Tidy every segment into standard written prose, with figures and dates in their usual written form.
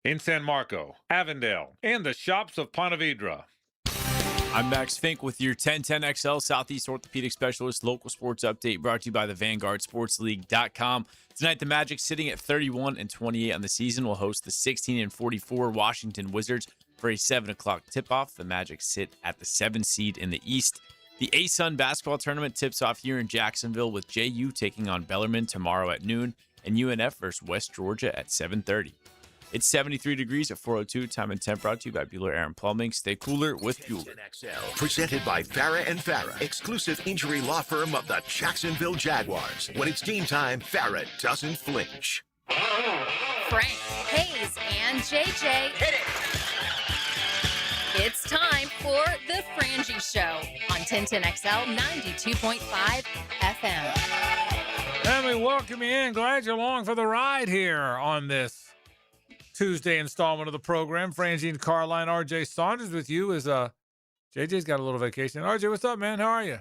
in San Marco, Avondale, and the shops of Ponte Vedra. I'm Max Fink with your 1010XL Southeast Orthopedic Specialist local sports update brought to you by the VanguardSportsLeague.com. Tonight, the Magic, sitting at 31-28 on the season, will host the 16-44 Washington Wizards for a 7 o'clock tip-off. The Magic sit at the 7th seed in the East. The ASUN basketball tournament tips off here in Jacksonville with JU taking on Bellarmine tomorrow at noon and UNF versus West Georgia at 7:30. It's 73 degrees at 4:02. Time and temp brought to you by Bueller Aaron Plumbing. Stay cooler with Bueller. Presented by Farrah and Farrah, exclusive injury law firm of the Jacksonville Jaguars. When it's game time, Farrah doesn't flinch. Frank, Hayes, and JJ. Hit it! It's time for the Frangie Show on 1010XL 92.5 FM. And we welcome you in. Glad you're along for the ride here on this Tuesday installment of the program. Frangie and Carline, RJ Saunders with you as JJ's got a little vacation. RJ, what's up, man? How are you?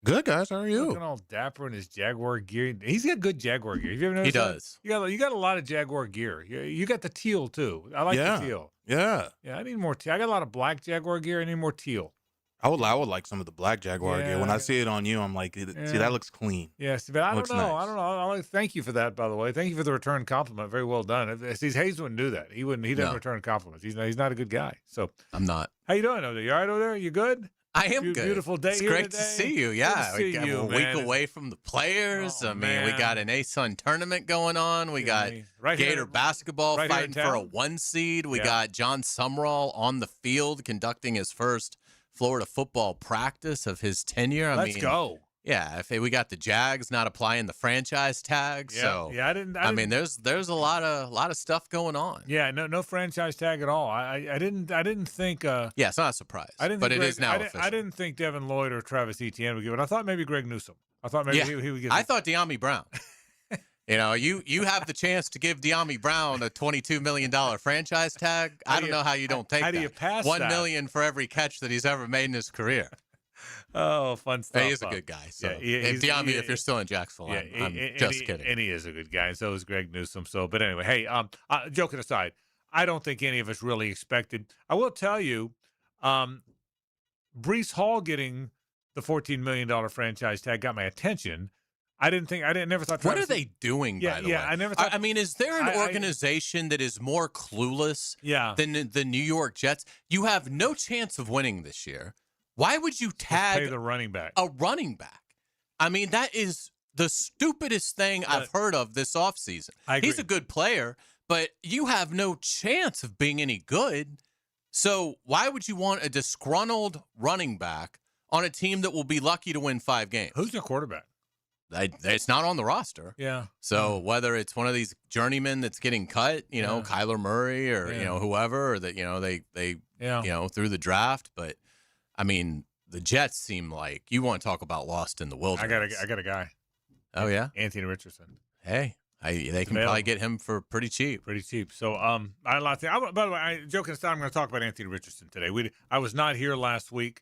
Good, guys. How are you? Looking all dapper in his Jaguar gear. He's got good Jaguar gear. Have you ever noticed He that? does. You got a lot of Jaguar gear. You got the teal too. I like the teal. Yeah. Yeah, I need more teal. I got a lot of black Jaguar gear. I need more teal. I would like some of the black Jaguar gear. When I see it on you, I'm like, see, that looks clean. Yes, but I don't know. Nice. I don't know. Thank you for that, by the way. Thank you for the return compliment. Very well done. See, Hayes wouldn't do that. He wouldn't. He doesn't return compliments. He's not a good guy. So I'm not. How you doing over there? You all right over there? You good? I am good. Beautiful day it's here great today. to see you. Yeah, Good to see we got you, a man. week away from the players. Oh, I mean, we got an ASUN tournament going on. We got right Gator here, basketball right here fighting in for a town. 1 seed. We got John Sumrall on the field conducting his first Florida football practice of his tenure. Let's go. Yeah, we got the Jags not applying the franchise tag. Yeah, So I didn't. there's a lot of stuff going on. Yeah, no franchise tag at all. I didn't think. Yeah, it's not a surprise. But it is now official. I didn't think Devin Lloyd or Travis Etienne would give it. I thought maybe Greg Newsome. I thought maybe he would give it. I thought De'Ami Brown. You have the chance to give De'Ami Brown a $22 million franchise tag. I don't know how you don't take that. How do you pass $1 that? million for every catch that he's ever made in his career. Oh, fun stuff. He is a good guy. So Yeah, if you're still in Jacksonville, I'm just kidding. And he is a good guy, and so is Greg Newsome. So, but anyway, hey, joking aside, I don't think any of us really expected. I will tell you, Breece Hall getting the $14 million franchise tag got my attention. I never thought. What are they doing, by the way? I never thought. I mean, is there an organization that is more clueless than the New York Jets? You have no chance of winning this year. Why would you tag pay the running back? A running back? I mean, that is the stupidest thing I've heard of this offseason. He's a good player, but you have no chance of being any good. So why would you want a disgruntled running back on a team that will be lucky to win 5 games? Who's your quarterback? It's not on the roster. Yeah. So whether it's one of these journeymen that's getting cut, Kyler Murray or whoever, or that they through the draft, but I mean the Jets seem like you want to talk about lost in the wilderness. I got a guy. Oh yeah, Anthony Richardson. Hey, they can probably get him for pretty cheap. Pretty cheap. So I had a lot of things. By the way, joking aside, I'm going to talk about Anthony Richardson today. I was not here last week.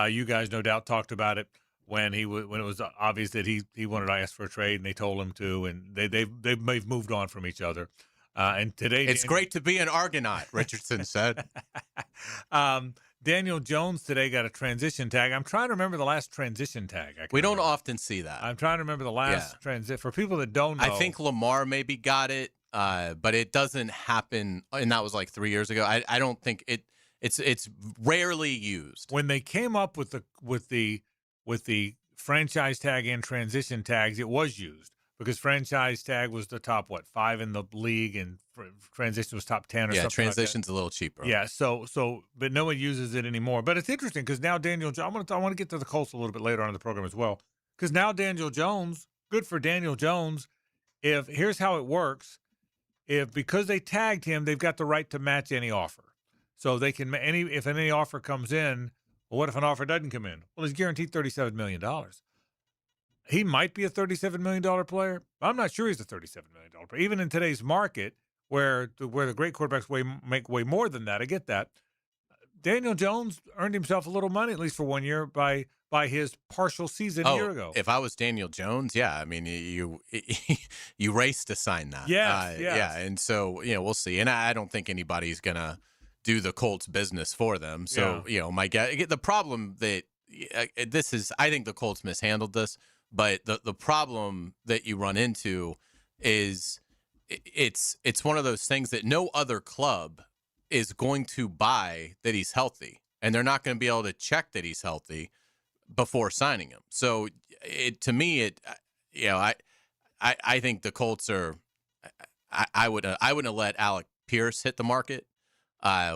You guys no doubt talked about it. When it was obvious that he wanted to ask for a trade, and they told him to, and they've moved on from each other. And today, it's great to be an Argonaut, Richardson said. Daniel Jones today got a transition tag. I'm trying to remember the last transition tag. We don't often see that. I'm trying to remember the last transition. For people that don't know, I think Lamar maybe got it, but it doesn't happen. And that was like 3 years ago. I don't think it's rarely used. When they came up with the franchise tag and transition tags, it was used because franchise tag was the top 5 in the league, and transition was top 10 or something. Yeah, transition's a little cheaper. Yeah, so but no one uses it anymore. But it's interesting because now Daniel Jones. I want to get to the Colts a little bit later on in the program as well, because now Daniel Jones. Good for Daniel Jones. Here's how it works. Because they tagged him, they've got the right to match any offer. So they can if any offer comes in. Well, what if an offer doesn't come in? Well, he's guaranteed $37 million. He might be a $37 million player. I'm not sure he's a $37 million player. Even in today's market, where the great quarterbacks make way more than that, I get that. Daniel Jones earned himself a little money, at least for 1 year, by by his partial season a year ago. If I was Daniel Jones, yeah, I mean, you race to sign that. Yes. Yeah, and so, we'll see. And I don't think anybody's going to do the Colts business for them. So, my guess, the problem that I think the Colts mishandled this, but the problem that you run into is it's one of those things that no other club is going to buy that he's healthy, and they're not going to be able to check that he's healthy before signing him. So I think the Colts are. I wouldn't have let Alec Pierce hit the market,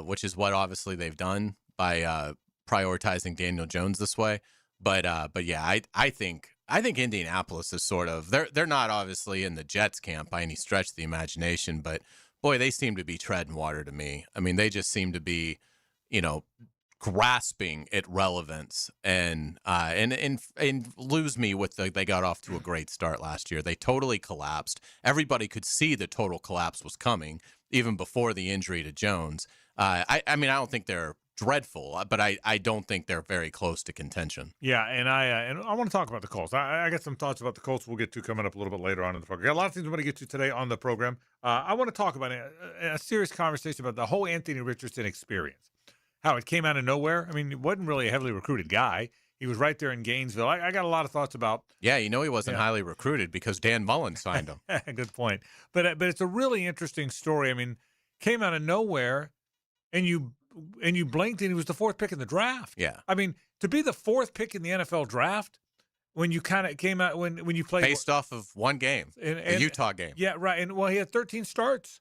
which is what obviously they've done by prioritizing Daniel Jones this way. But yeah, I think Indianapolis is sort of they're not obviously in the Jets camp by any stretch of the imagination, but boy, they seem to be treading water to me. I mean, they just seem to be, grasping at relevance and lose me with they got off to a great start last year. They totally collapsed. Everybody could see the total collapse was coming even before the injury to Jones. I don't think they're dreadful, but I don't think they're very close to contention. Yeah, and I want to talk about the Colts. I got some thoughts about the Colts we'll get to coming up a little bit later on in the program. Got a lot of things we want to get to today on the program. I want to talk about a serious conversation about the whole Anthony Richardson experience. How it came out of nowhere. I mean, he wasn't really a heavily recruited guy. He was right there in Gainesville. I got a lot of thoughts about. Yeah, he wasn't highly recruited because Dan Mullen signed him. Good point. But it's a really interesting story. I mean, came out of nowhere, and you blinked, and he was the fourth pick in the draft. Yeah. I mean, to be the fourth pick in the NFL draft when you kind of came out when you played based off of one game, the Utah game. Yeah, right. And he had 13 starts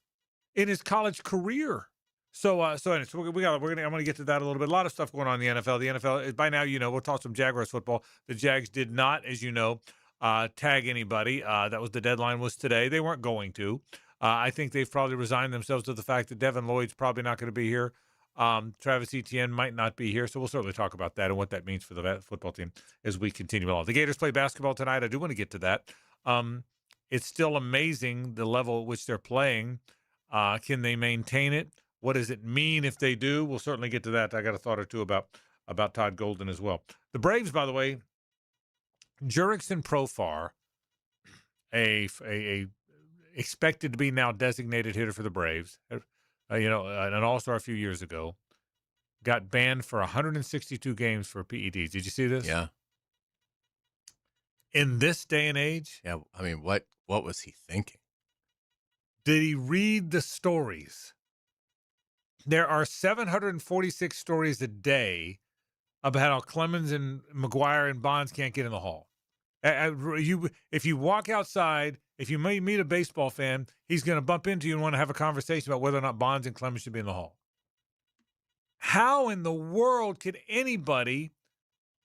in his college career. So I'm going to get to that a little bit. A lot of stuff going on in the NFL. The NFL, by now, we'll talk some Jaguars football. The Jags did not, as you know, tag anybody. That was the deadline was today. They weren't going to. I think they've probably resigned themselves to the fact that Devin Lloyd's probably not going to be here. Travis Etienne might not be here. So we'll certainly talk about that and what that means for the football team as we continue along. The Gators play basketball tonight. I do want to get to that. It's still amazing the level at which they're playing. Can they maintain it? What does it mean if they do? We'll certainly get to that. I got a thought or two about Todd Golden as well. The Braves, by the way, Jurickson Profar, a expected to be now designated hitter for the Braves, an all-star a few years ago, got banned for 162 games for PEDs. Did you see this? Yeah. In this day and age? Yeah. I mean, what was he thinking? Did he read the stories? There are 746 stories a day about how Clemens and McGuire and Bonds can't get in the hall. If you walk outside, if you meet a baseball fan, he's going to bump into you and want to have a conversation about whether or not Bonds and Clemens should be in the hall. How in the world could anybody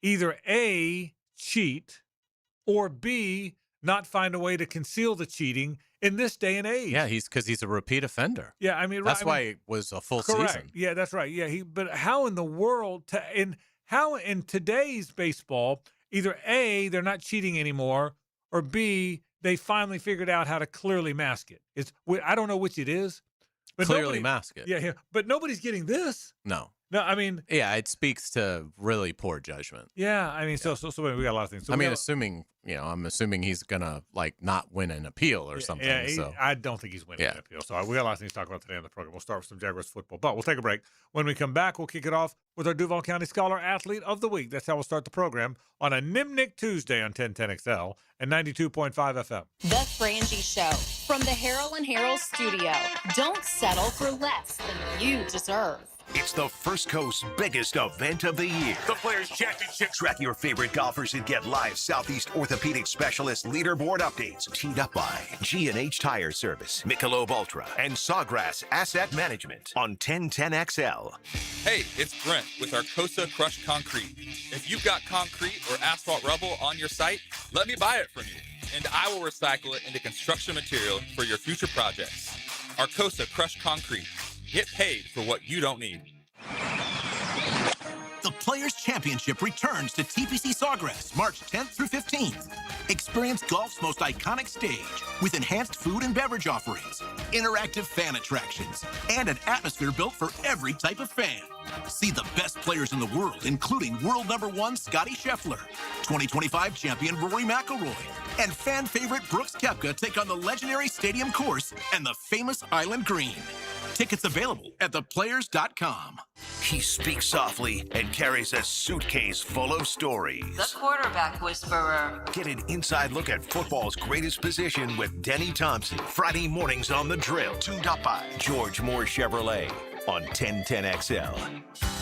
either A, cheat, or B, not find a way to conceal the cheating in this day and age? Yeah, because he's a repeat offender. Yeah, I mean that's why it was a full season. Yeah, that's right. Yeah, but how in the world how in today's baseball, either A, they're not cheating anymore, or B, they finally figured out how to clearly mask it. I don't know which it is. But clearly mask it. Yeah, but nobody's getting this. No, I mean. Yeah, it speaks to really poor judgment. Yeah, I mean, so we got a lot of things. So I'm assuming he's gonna not win an appeal or something. Yeah, I don't think he's winning an appeal. So we got a lot of things to talk about today on the program. We'll start with some Jaguars football, but we'll take a break. When we come back, we'll kick it off with our Duval County Scholar Athlete of the Week. That's how we'll start the program on a Nimnik Tuesday on 1010XL and 92.5 FM. The Frangie Show from the Harrell and Harrell studio. Don't settle for less than you deserve. It's the First Coast's biggest event of the year. The Players' Championship. Track your favorite golfers and get live Southeast Orthopedic Specialist leaderboard updates. Teed up by G&H Tire Service, Michelob Ultra, and Sawgrass Asset Management on 1010XL. Hey, it's Brent with Arcosa Crushed Concrete. If you've got concrete or asphalt rubble on your site, let me buy it from you, and I will recycle it into construction material for your future projects. Arcosa Crushed Concrete. Get paid for what you don't need. The Players Championship returns to TPC Sawgrass March 10th through 15th. Experience golf's most iconic stage with enhanced food and beverage offerings, interactive fan attractions, and an atmosphere built for every type of fan. See the best players in the world, including world #1 Scotty Scheffler, 2025 champion Rory McIlroy, and fan favorite Brooks Koepka take on the legendary Stadium Course and the famous Island Green. Tickets available at theplayers.com. He speaks softly and carries a suitcase full of stories. The quarterback whisperer. Get an inside look at football's greatest position with Denny Thompson. Friday mornings on The Drill. Tuned up by George Moore Chevrolet on 1010XL.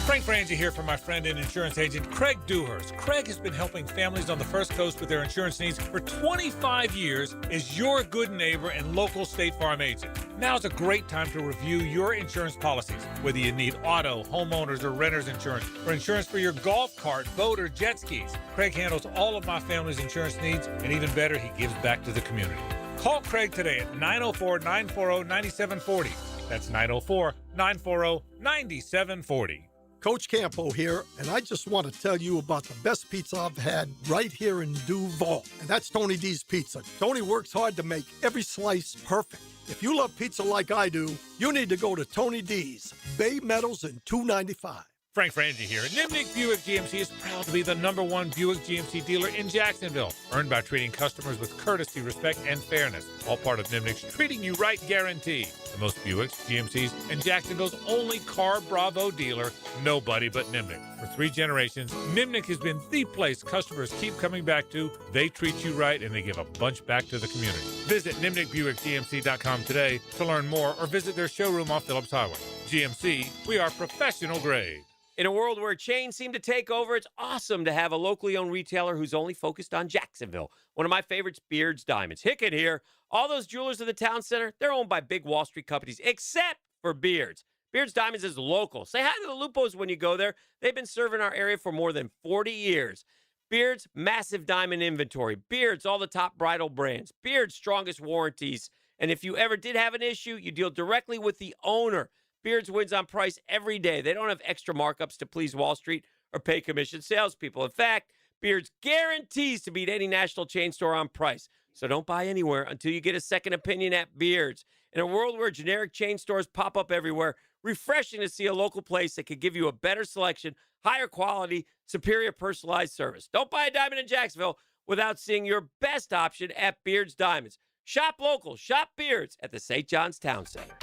Frank Frangie here for my friend and insurance agent, Craig Dewhurst. Craig has been helping families on the First Coast with their insurance needs for 25 years as your good neighbor and local State Farm agent. Now's a great time to review your insurance policies, whether you need auto, homeowners, or renter's insurance, or insurance for your golf cart, boat, or jet skis. Craig handles all of my family's insurance needs, and even better, he gives back to the community. Call Craig today at 904-940-9740. That's 904-940-9740. Coach Campo here, and I just want to tell you about the best pizza I've had right here in Duval, and that's Tony D's Pizza. Tony works hard to make every slice perfect. If you love pizza like I do, you need to go to Tony D's, Bay Meadows and 295. Frank Frangie here. Nimnick Buick GMC is proud to be the #1 Buick GMC dealer in Jacksonville, earned by treating customers with courtesy, respect, and fairness. All part of Nimnick's Treating You Right guarantee. The most Buicks, GMCs, and Jacksonville's only Car Bravo dealer, nobody but Nimnick. For 3 generations, Nimnick has been the place customers keep coming back to. They treat you right, and they give a bunch back to the community. Visit NimnickBuickGMC.com today to learn more, or visit their showroom off Phillips Highway. GMC, we are professional grade. In a world where chains seem to take over, it's awesome to have a locally owned retailer who's only focused on Jacksonville. One of my favorites, Beard's Diamonds. Hickett here. All those jewelers in the town center, they're owned by big Wall Street companies, except for Beard's. Beard's Diamonds is local. Say hi to the Lupos when you go there. They've been serving our area for more than 40 years. Beard's massive diamond inventory. Beard's all the top bridal brands. Beard's strongest warranties. And if you ever did have an issue, you deal directly with the owner. Beard's wins on price every day. They don't have extra markups to please Wall Street or pay commission salespeople. In fact, Beard's guarantees to beat any national chain store on price. So don't buy anywhere until you get a second opinion at Beard's. In a world where generic chain stores pop up everywhere, refreshing to see a local place that could give you a better selection, higher quality, superior personalized service. Don't buy a diamond in Jacksonville without seeing your best option at Beard's Diamonds. Shop local, shop Beard's at the St. John's Town Center.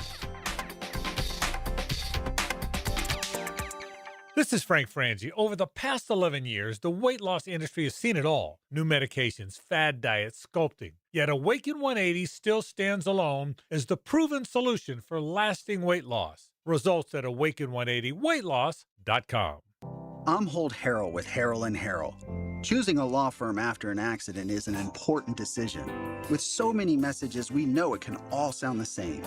This is Frank Frangie. Over the past 11 years, the weight loss industry has seen it all. New medications, fad diets, sculpting. Yet Awaken 180 still stands alone as the proven solution for lasting weight loss. Results at awaken180weightloss.com. I'm Holt Harrell with Harrell & Harrell. Choosing a law firm after an accident is an important decision. With so many messages, we know it can all sound the same.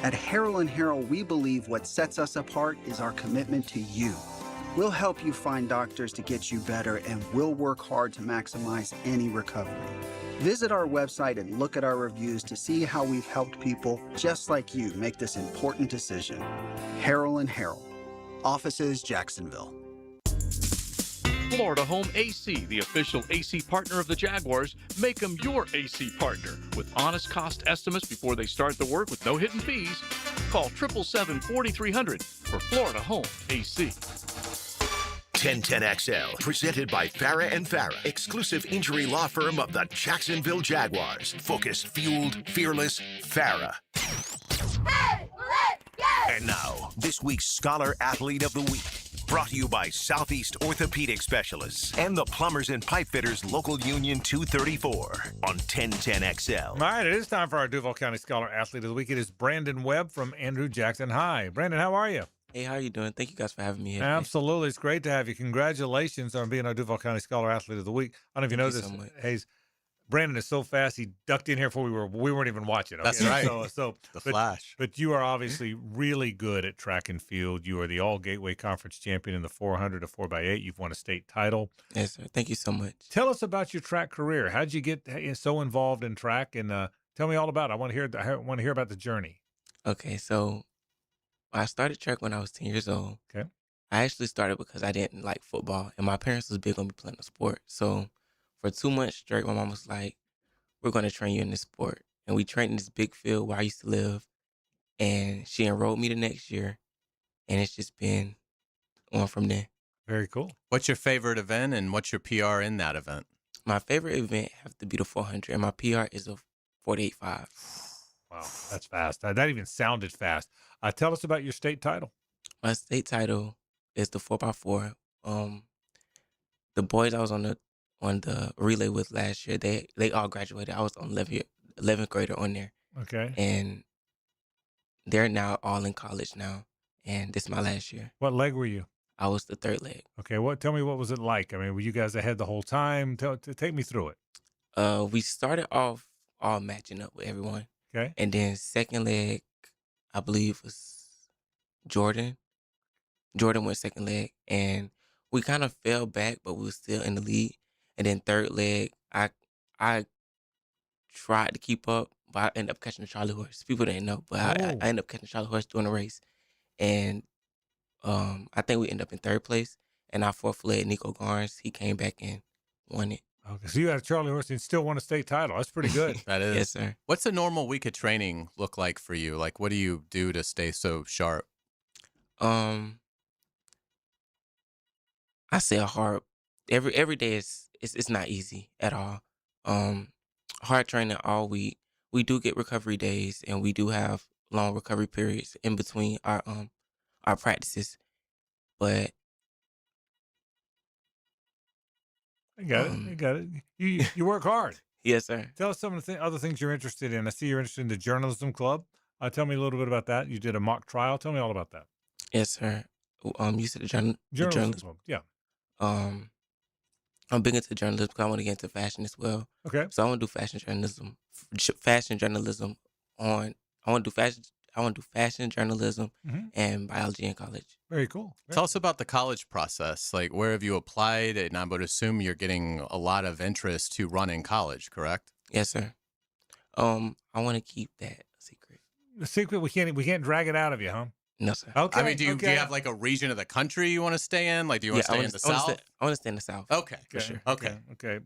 At Harrell & Harrell, we believe what sets us apart is our commitment to you. We'll help you find doctors to get you better, and we'll work hard to maximize any recovery. Visit our website and look at our reviews to see how we've helped people just like you make this important decision. Harrell & Harrell. Offices, Jacksonville. Florida Home AC, the official AC partner of the Jaguars. Make them your AC partner with honest cost estimates before they start the work with no hidden fees. Call 877-4300 for Florida Home AC. 1010XL, presented by Farah and Farah, exclusive injury law firm of the Jacksonville Jaguars. Focused, fueled, fearless, Farah. Hey, let's go! And now, this week's Scholar Athlete of the Week. Brought to you by Southeast Orthopedic Specialists and the Plumbers and Pipe Fitters Local Union 234 on 1010XL. All right, it is time for our Duval County Scholar Athlete of the Week. It is Brandon Webb from Andrew Jackson High. Brandon, how are you? Hey, how are you doing? Thank you guys for having me here. Absolutely. It's great to have you. Congratulations on being our Duval County Scholar Athlete of the Week. I don't know if you know this, so much. Hayes. Brandon is so fast, he ducked in here before we weren't even watching. Okay? That's right. The flash. But you are obviously really good at track and field. You are the All-Gateway Conference champion in the 400 to 4x8. You've won a state title. Yes, sir. Thank you so much. Tell us about your track career. How did you get so involved in track? And tell me all about it. I want to hear about the journey. Okay, so I started track when I was 10 years old. Okay. I actually started because I didn't like football, and my parents was big on me playing a sport. So for 2 months straight, my mom was like, "We're going to train you in this sport," and we trained in this big field where I used to live. And she enrolled me the next year, and it's just been on from there. Very cool. What's your favorite event, and what's your PR in that event? My favorite event have to be the 400, and my PR is a 48.5. Wow, that's fast. That even sounded fast. Tell us about your state title. My state title is the 4x4. The boys I was on the relay with last year, they all graduated. I was on 11th grader on there. Okay. And they're now all in college now, and this is my last year. What leg were you? I was the third leg. Okay. Tell me, what was it like? I mean, were you guys ahead the whole time? Take me through it. We started off all matching up with everyone. Okay. And then second leg, I believe was Jordan. Jordan went second leg, and we kind of fell back, but we were still in the lead. And then third leg, I tried to keep up, but I ended up catching the Charlie horse. People didn't know, but I ended up catching the Charlie horse during the race. And I think we ended up in third place. And our fourth leg, Nico Garnes, he came back and won it. Okay, so you had a Charlie horse and still won a state title. That's pretty good. That is. Yes, sir. What's a normal week of training look like for you? Like, what do you do to stay so sharp? I say hard. Every day it's not easy at all. Hard training all week. We do get recovery days, and we do have long recovery periods in between our practices. But I got it. I got it. You work hard. Yes, sir. Tell us some of the other things you're interested in. I see you're interested in the journalism club. Tell me a little bit about that. You did a mock trial. Tell me all about that. Yes, sir. You said the Journalism club. Yeah. I'm big into journalism because I want to get into fashion as well. Okay. So I want to do fashion journalism. I want to do fashion journalism and biology in college. Very cool. Tell us about the college process. Like, where have you applied? And I would assume you're getting a lot of interest to run in college, correct? Yes, sir. I want to keep that a secret. The secret, we can't drag it out of you, huh? No, sir. Okay. I mean, do you have like a region of the country you want to stay in? Like, do you want to stay in the South? I want to stay in the South. Okay. For sure. Okay.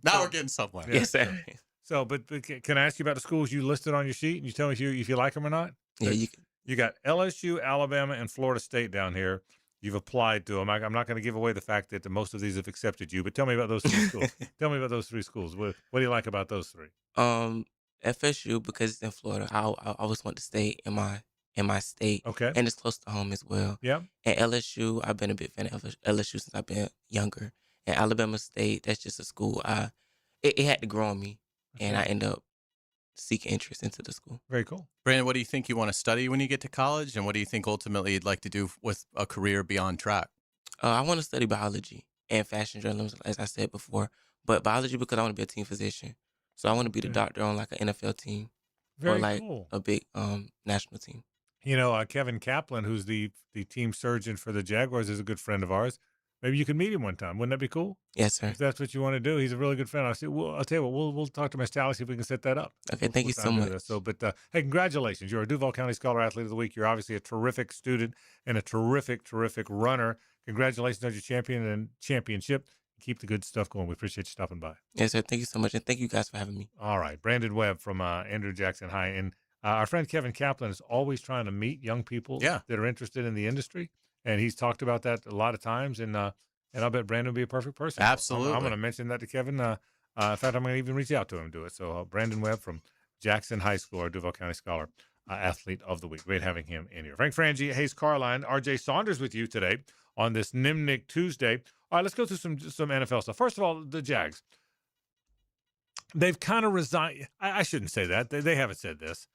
Now we're getting somewhere. Yeah. Yes, sir. So, but can I ask you about the schools you listed on your sheet, and you tell me if you like them or not? Yeah, you can. You got LSU, Alabama, and Florida State down here. You've applied to them. I'm not going to give away the fact that most of these have accepted you, but tell me about those three schools. Tell me about those three schools. What do you like about those three? FSU, because it's in Florida. I always want to stay in my state. Okay. And it's close to home as well. Yeah. And LSU, I've been a big fan of LSU since I've been younger. And Alabama State, that's just a school it had to grow on me, and I end up seeking interest into the school. Very cool. Brandon, what do you think you want to study when you get to college? And what do you think ultimately you'd like to do with a career beyond track? I want to study biology and fashion journalism, as I said before. But biology because I want to be a team physician. So I want to be the doctor on like an NFL team. Very or like cool. a big national team. You know, Kevin Kaplan, who's the team surgeon for the Jaguars, is a good friend of ours. Maybe you could meet him one time. Wouldn't that be cool? Yes, sir. If that's what you want to do, he's a really good friend. I'll tell you what, we'll talk to Miss Tally, see if we can set that up. Okay, thank you so much. So, but hey, congratulations! You're a Duval County Scholar Athlete of the Week. You're obviously a terrific student and a terrific runner. Congratulations on your championship. Keep the good stuff going. We appreciate you stopping by. Yes, sir. Thank you so much, and thank you guys for having me. All right, Brandon Webb from Andrew Jackson High, and our friend Kevin Kaplan is always trying to meet young people that are interested in the industry, and he's talked about that a lot of times. And I bet Brandon would be a perfect person. Absolutely. I'm going to mention that to Kevin. In fact, I'm going to even reach out to him and do it. So Brandon Webb from Jackson High School, our Duval County Scholar Athlete of the Week. Great having him in here. Frank Frangie, Hayes Carline, RJ Saunders with you today on this Nimnik Tuesday. All right, let's go through some NFL stuff. First of all, the Jags. They've kind of resigned. I shouldn't say that. They haven't said this.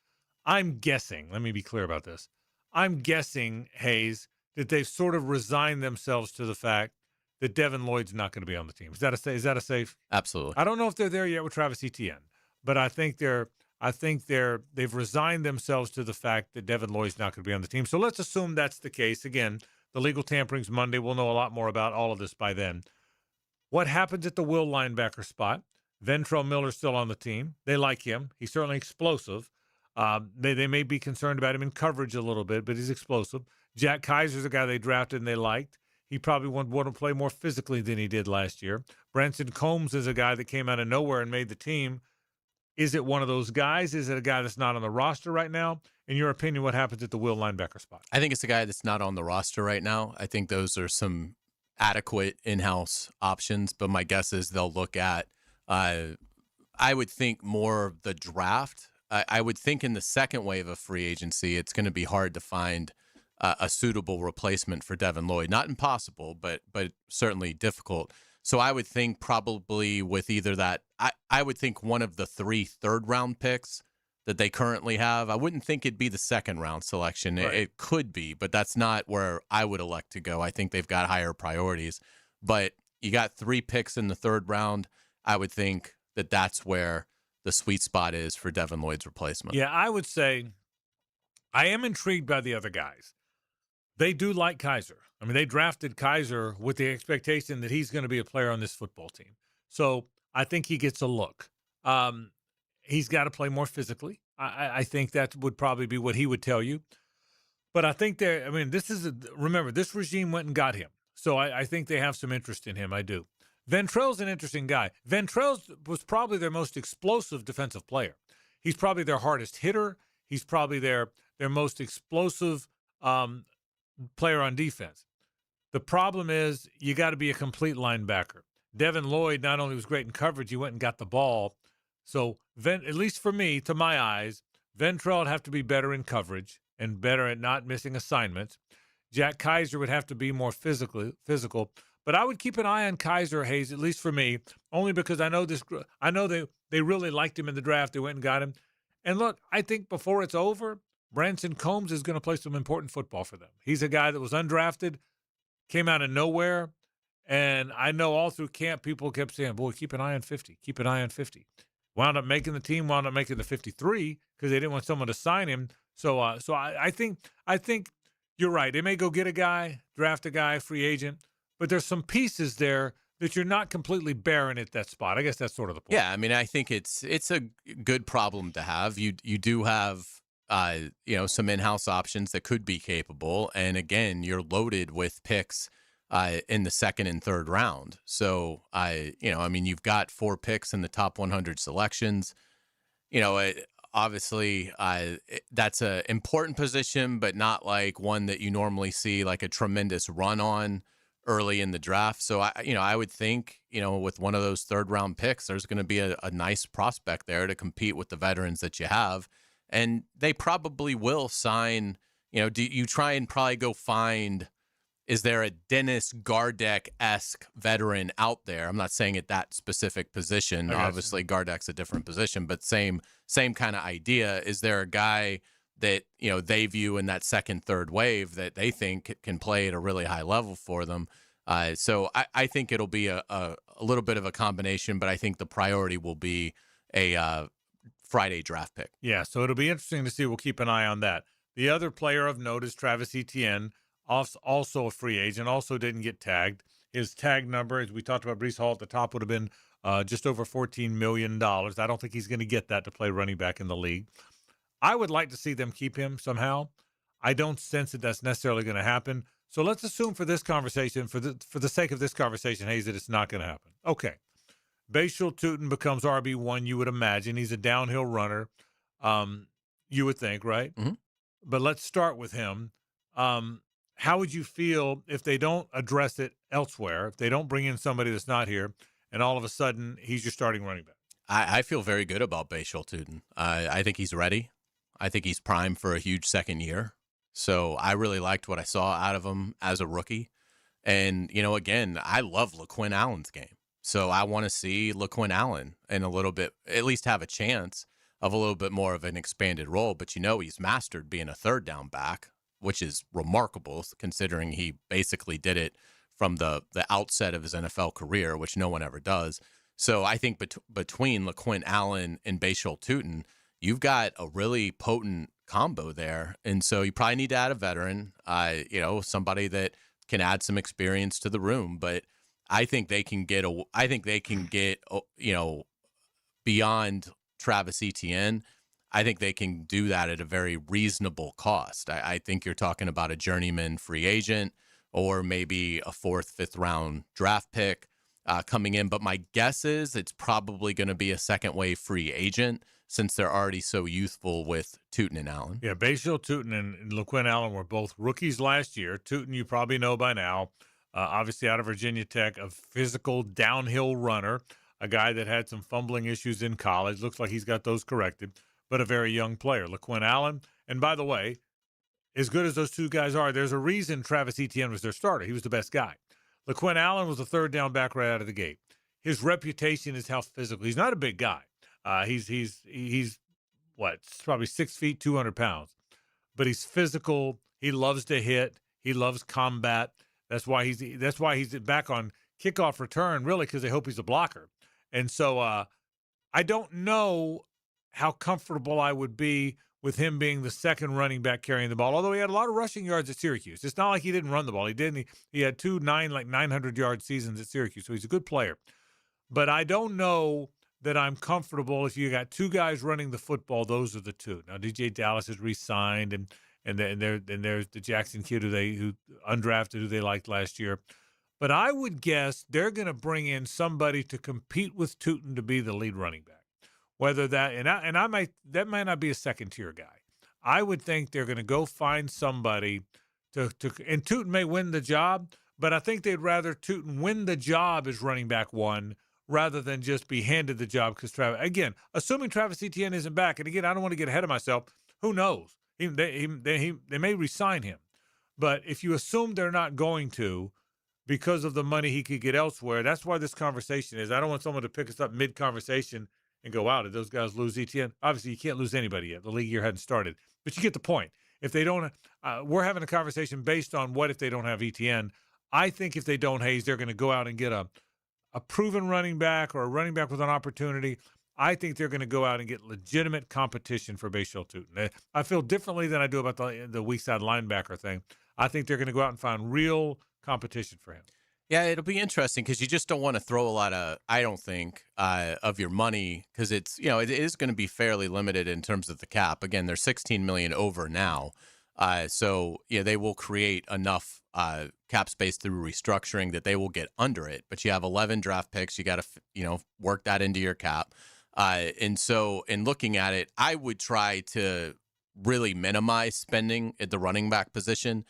I'm guessing. Let me be clear about this. I'm guessing, Hayes, that they've sort of resigned themselves to the fact that Devin Lloyd's not going to be on the team. Is that a safe? Absolutely. I don't know if they're there yet with Travis Etienne, but I think they've resigned themselves to the fact that Devin Lloyd's not going to be on the team. So let's assume that's the case. Again, the legal tampering's Monday. We'll know a lot more about all of this by then. What happens at the will linebacker spot? Ventrell Miller's still on the team. They like him. He's certainly explosive. They may be concerned about him in coverage a little bit, but he's explosive. Jack Kaiser's a guy they drafted and they liked. He probably would want to play more physically than he did last year. Branson Combs is a guy that came out of nowhere and made the team. Is it one of those guys? Is it a guy that's not on the roster right now? In your opinion, what happens at the will linebacker spot? I think it's a guy that's not on the roster right now. I think those are some adequate in-house options, but my guess is they'll look at, I would think more of the draft. I would think in the second wave of free agency, it's going to be hard to find a suitable replacement for Devin Lloyd. Not impossible, but certainly difficult. So I would think probably with either that, I would think one of the 3 third-round picks that they currently have. I wouldn't think it'd be the second-round selection. Right. It could be, but that's not where I would elect to go. I think they've got higher priorities. But you got 3 picks in the third round. I would think that that's where the sweet spot is for Devin Lloyd's replacement. Yeah, I would say I am intrigued by the other guys. They do like Kaiser. I mean, they drafted Kaiser with the expectation that he's going to be a player on this football team. So I think he gets a look. He's got to play more physically. I think that would probably be what he would tell you. But I think remember, this regime went and got him. So I think they have some interest in him. I do. Ventrell's an interesting guy. Ventrell was probably their most explosive defensive player. He's probably their hardest hitter. He's probably their most explosive player on defense. The problem is you got to be a complete linebacker. Devin Lloyd not only was great in coverage, he went and got the ball. So at least for me, to my eyes, Ventrell would have to be better in coverage and better at not missing assignments. Jack Kaiser would have to be more physical. But I would keep an eye on Kaiser, Hayes, at least for me, only because I know they really liked him in the draft. They went and got him. And look, I think before it's over, Branson Combs is going to play some important football for them. He's a guy that was undrafted, came out of nowhere, and I know all through camp people kept saying, boy, keep an eye on 50, keep an eye on 50. Wound up making the team, wound up making the 53 because they didn't want someone to sign him. So I think you're right. They may go get a guy, draft a guy, free agent, but there's some pieces there that you're not completely barren at that spot. I guess that's sort of the point. Yeah, I mean, I think it's a good problem to have. You do have some in-house options that could be capable, and again, you're loaded with picks in the second and third round. So you've got 4 picks in the top 100 selections. Obviously, that's an important position, but not like one that you normally see like a tremendous run on early in the draft. So I would think, with one of those third round picks, there's going to be a nice prospect there to compete with the veterans that you have. And they probably will sign, do you try and probably go find, is there a Dennis Gardeck-esque veteran out there? I'm not saying at that specific position. Obviously, Gardeck's a different position, but same kind of idea. Is there a guy that, they view in that second, third wave that they think can play at a really high level for them? So I think it'll be a little bit of a combination, but I think the priority will be a Friday draft pick. Yeah, so it'll be interesting to see. We'll keep an eye on that. The other player of note is Travis Etienne, also a free agent, also didn't get tagged. His tag number, as we talked about Breece Hall at the top, would have been just over $14 million. I don't think he's going to get that to play running back in the league. I would like to see them keep him somehow. I don't sense that that's necessarily going to happen. So let's assume for this conversation, for the sake of this conversation, Hayes, that it's not going to happen. Okay. Bashal Tutin becomes RB1, you would imagine. He's a downhill runner, you would think, right? Mm-hmm. But let's start with him. How would you feel if they don't address it elsewhere, if they don't bring in somebody that's not here, and all of a sudden he's your starting running back? I feel very good about Bashal Tutin. I think he's ready. I think he's primed for a huge second year. So I really liked what I saw out of him as a rookie. And, again, I love LaQuinn Allen's game. So I want to see LaQuinn Allen in a little bit, at least have a chance of a little bit more of an expanded role. But, he's mastered being a third down back, which is remarkable considering he basically did it from the outset of his NFL career, which no one ever does. So I think between LaQuinn Allen and Bashal Tutin, you've got a really potent combo there. And so you probably need to add a veteran, somebody that can add some experience to the room. But I think they can get beyond Travis Etienne. I think they can do that at a very reasonable cost. I think you're talking about a journeyman free agent or maybe a 4th, 5th round draft pick coming in. But my guess is it's probably going to be a second wave free agent since they're already so youthful with Tootin and Allen. Yeah, Bashil Tootin and LaQuinn Allen were both rookies last year. Tootin, you probably know by now, obviously out of Virginia Tech, a physical downhill runner, a guy that had some fumbling issues in college. Looks like he's got those corrected, but a very young player. LaQuinn Allen, and by the way, as good as those two guys are, there's a reason Travis Etienne was their starter. He was the best guy. LaQuinn Allen was the third down back right out of the gate. His reputation is how physical. He's not a big guy. He's what, probably 6 feet, 200 pounds, but he's physical. He loves to hit. He loves combat. That's why he's back on kickoff return, really, because they hope he's a blocker. And so I don't know how comfortable I would be with him being the second running back carrying the ball, although he had a lot of rushing yards at Syracuse. It's not like he didn't run the ball. He didn't. He had 900-yard seasons at Syracuse, so he's a good player. But I don't know that I'm comfortable if you got two guys running the football. Those are the two. Now, DJ Dallas is re-signed, and there's the Jackson kid who undrafted who they liked last year. But I would guess they're going to bring in somebody to compete with Tootin to be the lead running back. Whether that that might not be a second-tier guy. I would think they're going to go find somebody to and Tootin may win the job, but I think they'd rather Tootin win the job as running back one rather than just be handed the job because assuming Travis Etienne isn't back, and again, I don't want to get ahead of myself. Who knows? They may re-sign him, but if you assume they're not going to because of the money he could get elsewhere, that's why this conversation is. I don't want someone to pick us up mid-conversation and go, wow, did those guys lose Etienne? Obviously, you can't lose anybody yet. The league year hadn't started. But you get the point. If they don't, we're having a conversation based on what if they don't have Etienne. I think if they don't Hayes, they're going to go out and get a proven running back or a running back with an opportunity. I think they're going to go out and get legitimate competition for Bashil Tootin. I feel differently than I do about the weak side linebacker thing. I think they're going to go out and find real competition for him. Yeah, it'll be interesting because you just don't want to throw a lot of, I don't think, of your money because it is going to be fairly limited in terms of the cap. Again, they're $16 million over now. So they will create enough cap space through restructuring that they will get under it. But you have 11 draft picks. You got to, work that into your cap. And so in looking at it, I would try to really minimize spending at the running back position.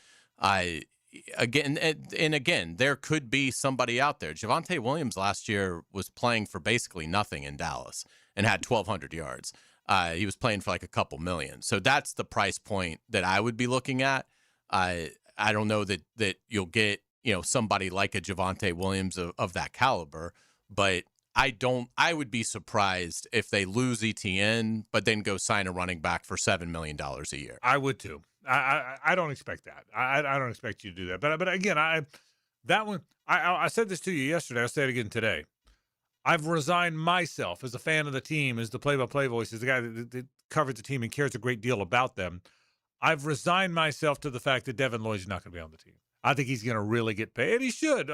Again, there could be somebody out there. Javonte Williams last year was playing for basically nothing in Dallas and had 1,200 yards. He was playing for like a couple million. So that's the price point that I would be looking at. I don't know that you'll get, somebody like a Javonte Williams of that caliber, but I would be surprised if they lose Etienne, but then go sign a running back for $7 million a year. I would too. I don't expect that. I don't expect you to do that. But again, I said this to you yesterday. I'll say it again today. I've resigned myself as a fan of the team, as the play-by-play voice, as the guy that covers the team and cares a great deal about them. I've resigned myself to the fact that Devin Lloyd's not going to be on the team. I think he's going to really get paid, and he should.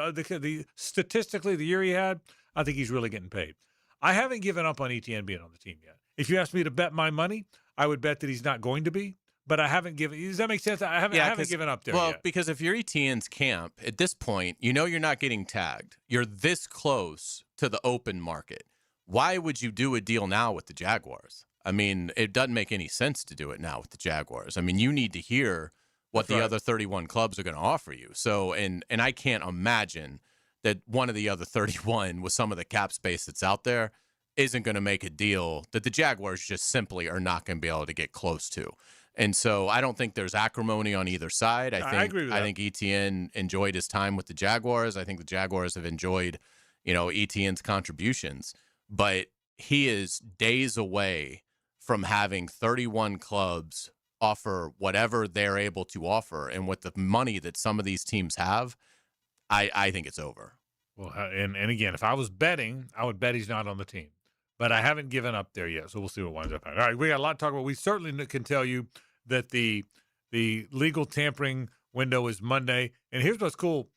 Statistically, the year he had, I think he's really getting paid. I haven't given up on Etienne being on the team yet. If you asked me to bet my money, I would bet that he's not going to be. But I haven't given. Does that make sense? I haven't given up there yet. Well, because if you're Etienne's camp at this point, you're not getting tagged. You're this close to the open market. Why would you do a deal now with the Jaguars? I mean, it doesn't make any sense to do it now with the Jaguars. I mean, you need to hear what the other 31 clubs are going to offer you. So, and I can't imagine that one of the other 31 with some of the cap space that's out there isn't going to make a deal that the Jaguars just simply are not going to be able to get close to. And so I don't think there's acrimony on either side. I agree with that. I think Etienne enjoyed his time with the Jaguars. I think the Jaguars have enjoyed, Etienne's contributions. But he is days away from having 31 clubs offer whatever they're able to offer. And with the money that some of these teams have, I think it's over. Well, and again, if I was betting, I would bet he's not on the team. But I haven't given up there yet, so we'll see what winds up happening. All right, we got a lot to talk about. We certainly can tell you that the legal tampering window is Monday. And here's what's cool.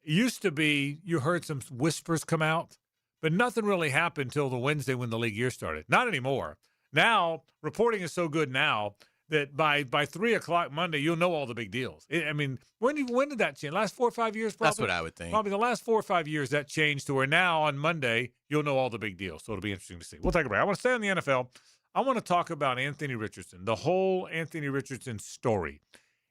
It used to be you heard some whispers come out, but nothing really happened until the Wednesday when the league year started. Not anymore. Now, reporting is so good now that by 3 o'clock Monday, you'll know all the big deals. When did that change? Last 4 or 5 years, probably? That's what I would think. Probably the last 4 or 5 years that changed to where now on Monday, you'll know all the big deals. So it'll be interesting to see. We'll take a break. I want to stay on the NFL. I want to talk about Anthony Richardson, the whole Anthony Richardson story.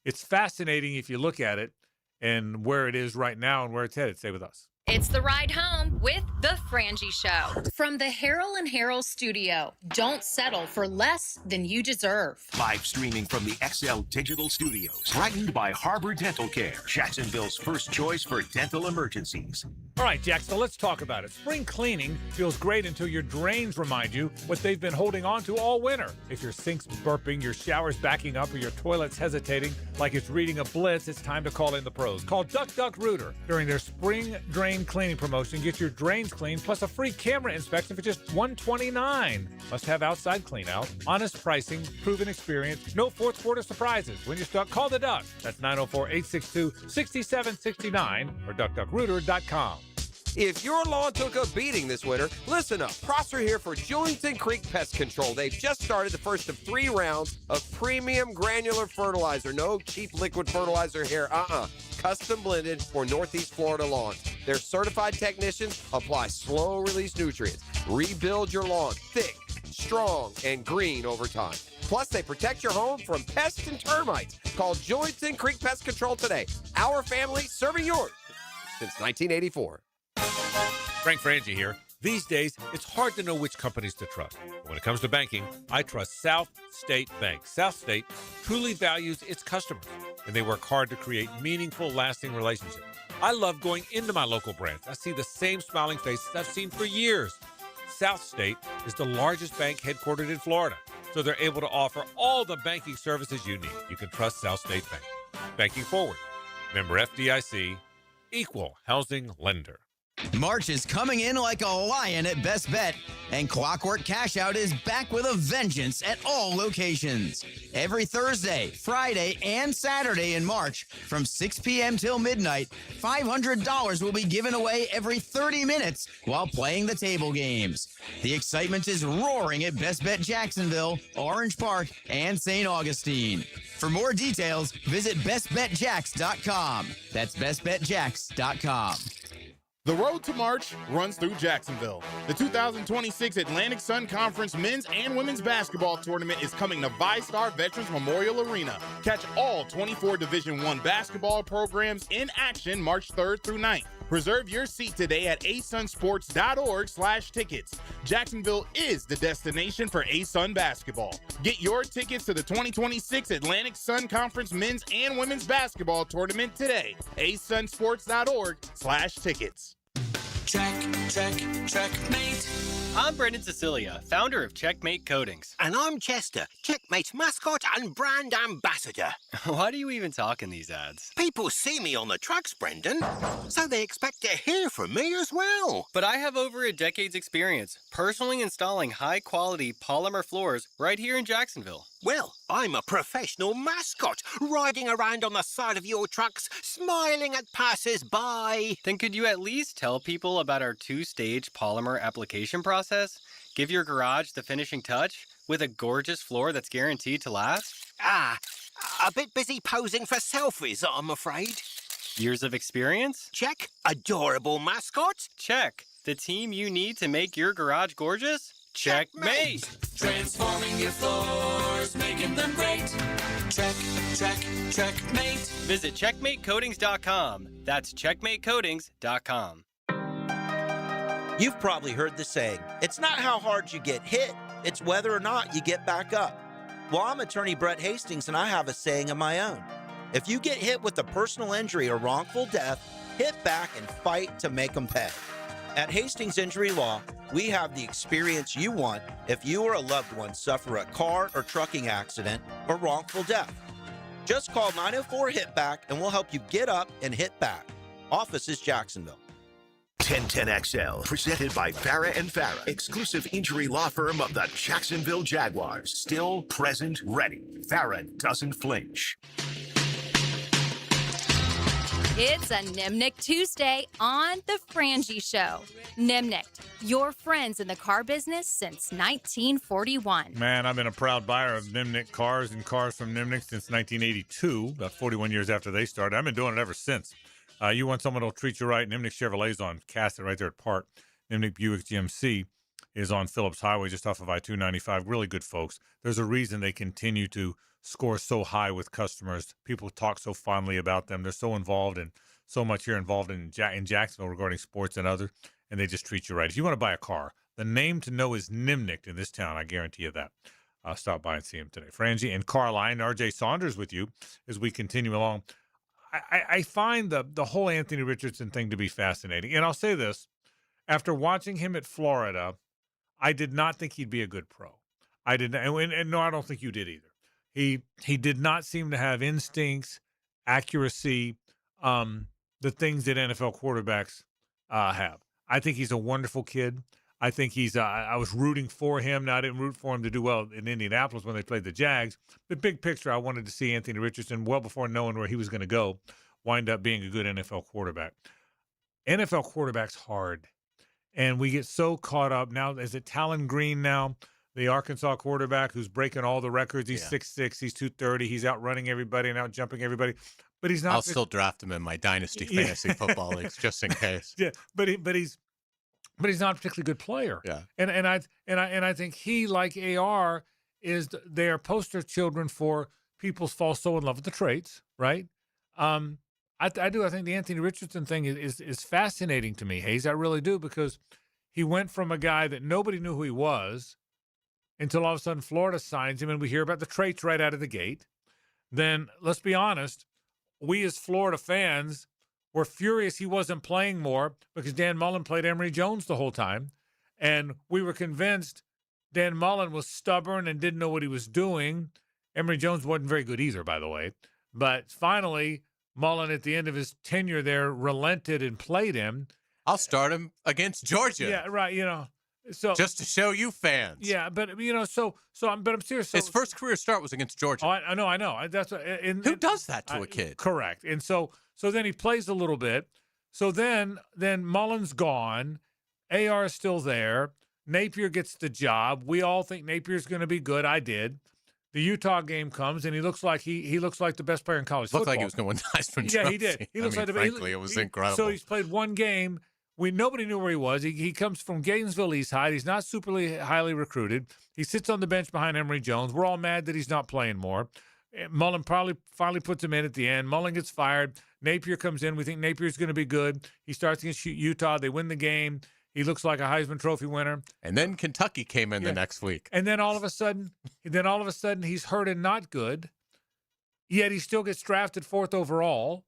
It's fascinating if you look at it and where it is right now and where it's headed. Stay with us. It's the ride home with the Frangie Show. From the Harold and Harold studio, don't settle for less than you deserve. Live streaming from the XL Digital Studios. Brightened by Harbor Dental Care, Jacksonville's first choice for dental emergencies. All right, Jacksonville, let's talk about it. Spring cleaning feels great until your drains remind you what they've been holding on to all winter. If your sink's burping, your shower's backing up, or your toilet's hesitating like it's reading a blitz, it's time to call in the pros. Call Duck Duck Rooter during their spring drain cleaning promotion. Get your drains cleaned plus a free camera inspection for just $129. Must have outside clean out, honest pricing, proven experience, no fourth quarter surprises. When you're stuck, call the Duck. That's 904-862-6769 or duckduckrooter.com. If your lawn took a beating this winter, listen up. Prosser here for Julington Creek Pest Control. They've just started the first of 3 rounds of premium granular fertilizer. No cheap liquid fertilizer here. Custom blended for Northeast Florida lawns. Their certified technicians apply slow-release nutrients. Rebuild your lawn thick, strong, and green over time. Plus, they protect your home from pests and termites. Call Julington Creek Pest Control today. Our family serving yours since 1984. Frank Frangie here. These days, it's hard to know which companies to trust. When it comes to banking, I trust South State Bank. South State truly values its customers, and they work hard to create meaningful, lasting relationships. I love going into my local branch. I see the same smiling faces I've seen for years. South State is the largest bank headquartered in Florida, so they're able to offer all the banking services you need. You can trust South State Bank. Banking forward. Member FDIC, equal housing lender. March is coming in like a lion at Best Bet, and Clockwork Cash Out is back with a vengeance at all locations. Every Thursday, Friday, and Saturday in March, from 6 p.m. till midnight, $500 will be given away every 30 minutes while playing the table games. The excitement is roaring at Best Bet Jacksonville, Orange Park, and St. Augustine. For more details, visit bestbetjacks.com. That's bestbetjacks.com. The road to March runs through Jacksonville. The 2026 Atlantic Sun Conference men's and women's basketball tournament is coming to VyStar Veterans Memorial Arena. Catch all 24 Division I basketball programs in action March 3rd through 9th. Reserve your seat today at asunsports.org/tickets. Jacksonville is the destination for ASUN basketball. Get your tickets to the 2026 Atlantic Sun Conference men's and women's basketball tournament today. asunsports.org/tickets. Checkmate. I'm Brendan Cecilia, founder of Checkmate Coatings. And I'm Chester, Checkmate's mascot and brand ambassador. Why do you even talk in these ads? People see me on the trucks, Brendan, so they expect to hear from me as well. But I have over a decade's experience personally installing high-quality polymer floors right here in Jacksonville. Well, I'm a professional mascot, riding around on the side of your trucks, smiling at passers-by. Then could you at least tell people about our 2-stage polymer application process? Give your garage the finishing touch with a gorgeous floor that's guaranteed to last? A bit busy posing for selfies, I'm afraid. Years of experience? Check. Adorable mascot? Check. The team you need to make your garage gorgeous? Checkmate! Transforming your floors, making them great. Checkmate. Visit checkmatecoatings.com. That's checkmatecoatings.com. You've probably heard the saying, it's not how hard you get hit, it's whether or not you get back up. Well, I'm attorney Brett Hastings, and I have a saying of my own. If you get hit with a personal injury or wrongful death, hit back and fight to make them pay. At Hastings Injury Law, we have the experience you want if you or a loved one suffer a car or trucking accident or wrongful death. Just call 904-HIT-BACK and we'll help you get up and hit back. Office is Jacksonville. 1010XL, presented by Farah & Farah, exclusive injury law firm of the Jacksonville Jaguars. Still, present, ready. Farah doesn't flinch. It's a Nimnicht Tuesday on The Frangie Show. Nimnicht, your friends in the car business since 1941. Man, I've been a proud buyer of Nimnicht cars and cars from Nimnicht since 1982, about 41 years after they started. I've been doing it ever since. You want someone that'll treat you right, Nimnicht Chevrolet's on Cassett right there at Park. Nimnicht Buick GMC is on Phillips Highway just off of I-295. Really good folks. There's a reason they continue to score so high with customers. People talk so fondly about them. They're so involved and so much here involved in Jacksonville regarding sports and others, and they just treat you right. If you want to buy a car, the name to know is Nimnicht in this town. I guarantee you that. Stop by and see him today. Frangie and Carline, R.J. Saunders with you as we continue along. I find the whole Anthony Richardson thing to be fascinating. And I'll say this. After watching him at Florida, I did not think he'd be a good pro. I did not, and no, I don't think you did either. He did not seem to have instincts, accuracy, the things that NFL quarterbacks have. I think he's a wonderful kid. I think I was rooting for him. Now, I didn't root for him to do well in Indianapolis when they played the Jags. But big picture, I wanted to see Anthony Richardson, well before knowing where he was going to go, wind up being a good NFL quarterback. NFL quarterback's hard. And we get so caught up now. Is it Talon Green now, the Arkansas quarterback who's breaking all the records? He's 6'6", he's 230, he's outrunning everybody and out jumping everybody. But he's not. I'll still draft him in my dynasty fantasy football leagues just in case. Yeah, but he's not a particularly good player. Yeah. And I think he, like AR, is their poster children for people fall so in love with the traits, right? I do. I think the Anthony Richardson thing is fascinating to me, Hayes. I really do, because he went from a guy that nobody knew who he was until all of a sudden Florida signs him, and we hear about the traits right out of the gate. Then, let's be honest, we as Florida fans were furious he wasn't playing more because Dan Mullen played Emory Jones the whole time, and we were convinced Dan Mullen was stubborn and didn't know what he was doing. Emory Jones wasn't very good either, by the way. But finally, Mullen, at the end of his tenure there, relented and played him. I'll start him against Georgia. Yeah, right. So just to show you fans. Yeah, but I'm serious. His first career start was against Georgia. Oh, I know. That's who does that to a kid? Correct. And so then he plays a little bit. So then Mullen's gone. AR is still there. Napier gets the job. We all think Napier's going to be good. I did. The Utah game comes, and he looks like he looks like the best player in college football. Looked like he was going to win the Heisman Trophy. Yeah, he did. He looks frankly, it was incredible. So he's played one game. Nobody knew where he was. He comes from Gainesville East High. He's not super highly recruited. He sits on the bench behind Emory Jones. We're all mad that he's not playing more. Mullen probably finally puts him in at the end. Mullen gets fired. Napier comes in. We think Napier's going to be good. He starts against Utah. They win the game. He looks like a Heisman Trophy winner. And then Kentucky came in the next week. And then all of a sudden, he's hurt and not good. Yet he still gets drafted 4th overall.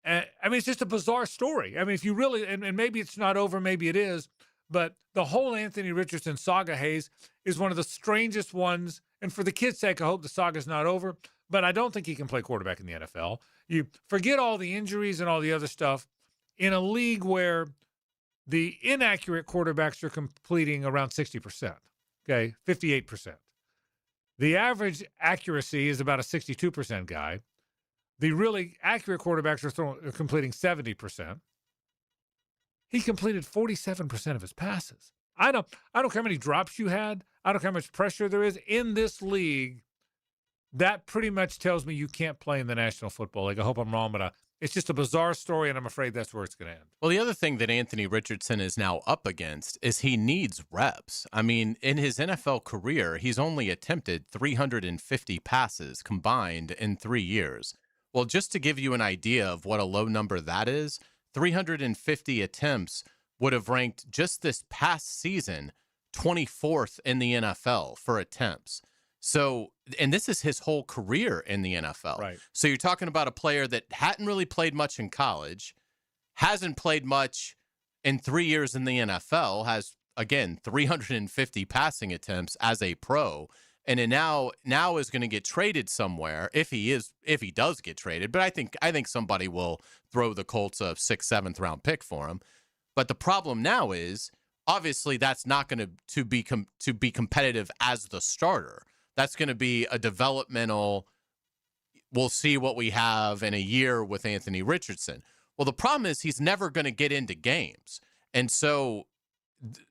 It's just a bizarre story. If you really, and maybe it's not over, maybe it is, but the whole Anthony Richardson saga, Hayes, is one of the strangest ones. And for the kid's sake, I hope the saga's not over. But I don't think he can play quarterback in the NFL. You forget all the injuries and all the other stuff. In a league where the inaccurate quarterbacks are completing around 60%, 58%. The average accuracy is about a 62% guy. The really accurate quarterbacks are completing 70%. He completed 47% of his passes. I don't care how many drops you had. I don't care how much pressure there is in this league. That pretty much tells me you can't play in the National Football League. I hope I'm wrong, but it's just a bizarre story, and I'm afraid that's where it's going to end. Well, the other thing that Anthony Richardson is now up against is he needs reps. In his NFL career, he's only attempted 350 passes combined in 3 years. Well, just to give you an idea of what a low number that is, 350 attempts would have ranked just this past season 24th in the NFL for attempts. So, and this is his whole career in the NFL. Right. So you're talking about a player that hadn't really played much in college, hasn't played much in 3 years in the NFL, has, again, 350 passing attempts as a pro, and then now is going to get traded somewhere if he does get traded. But I think somebody will throw the Colts a 6th, 7th round pick for him. But the problem now is, obviously, that's not going to be competitive as the starter. That's going to be a developmental we'll see what we have in a year with Anthony Richardson. Well, the problem is he's never going to get into games. And so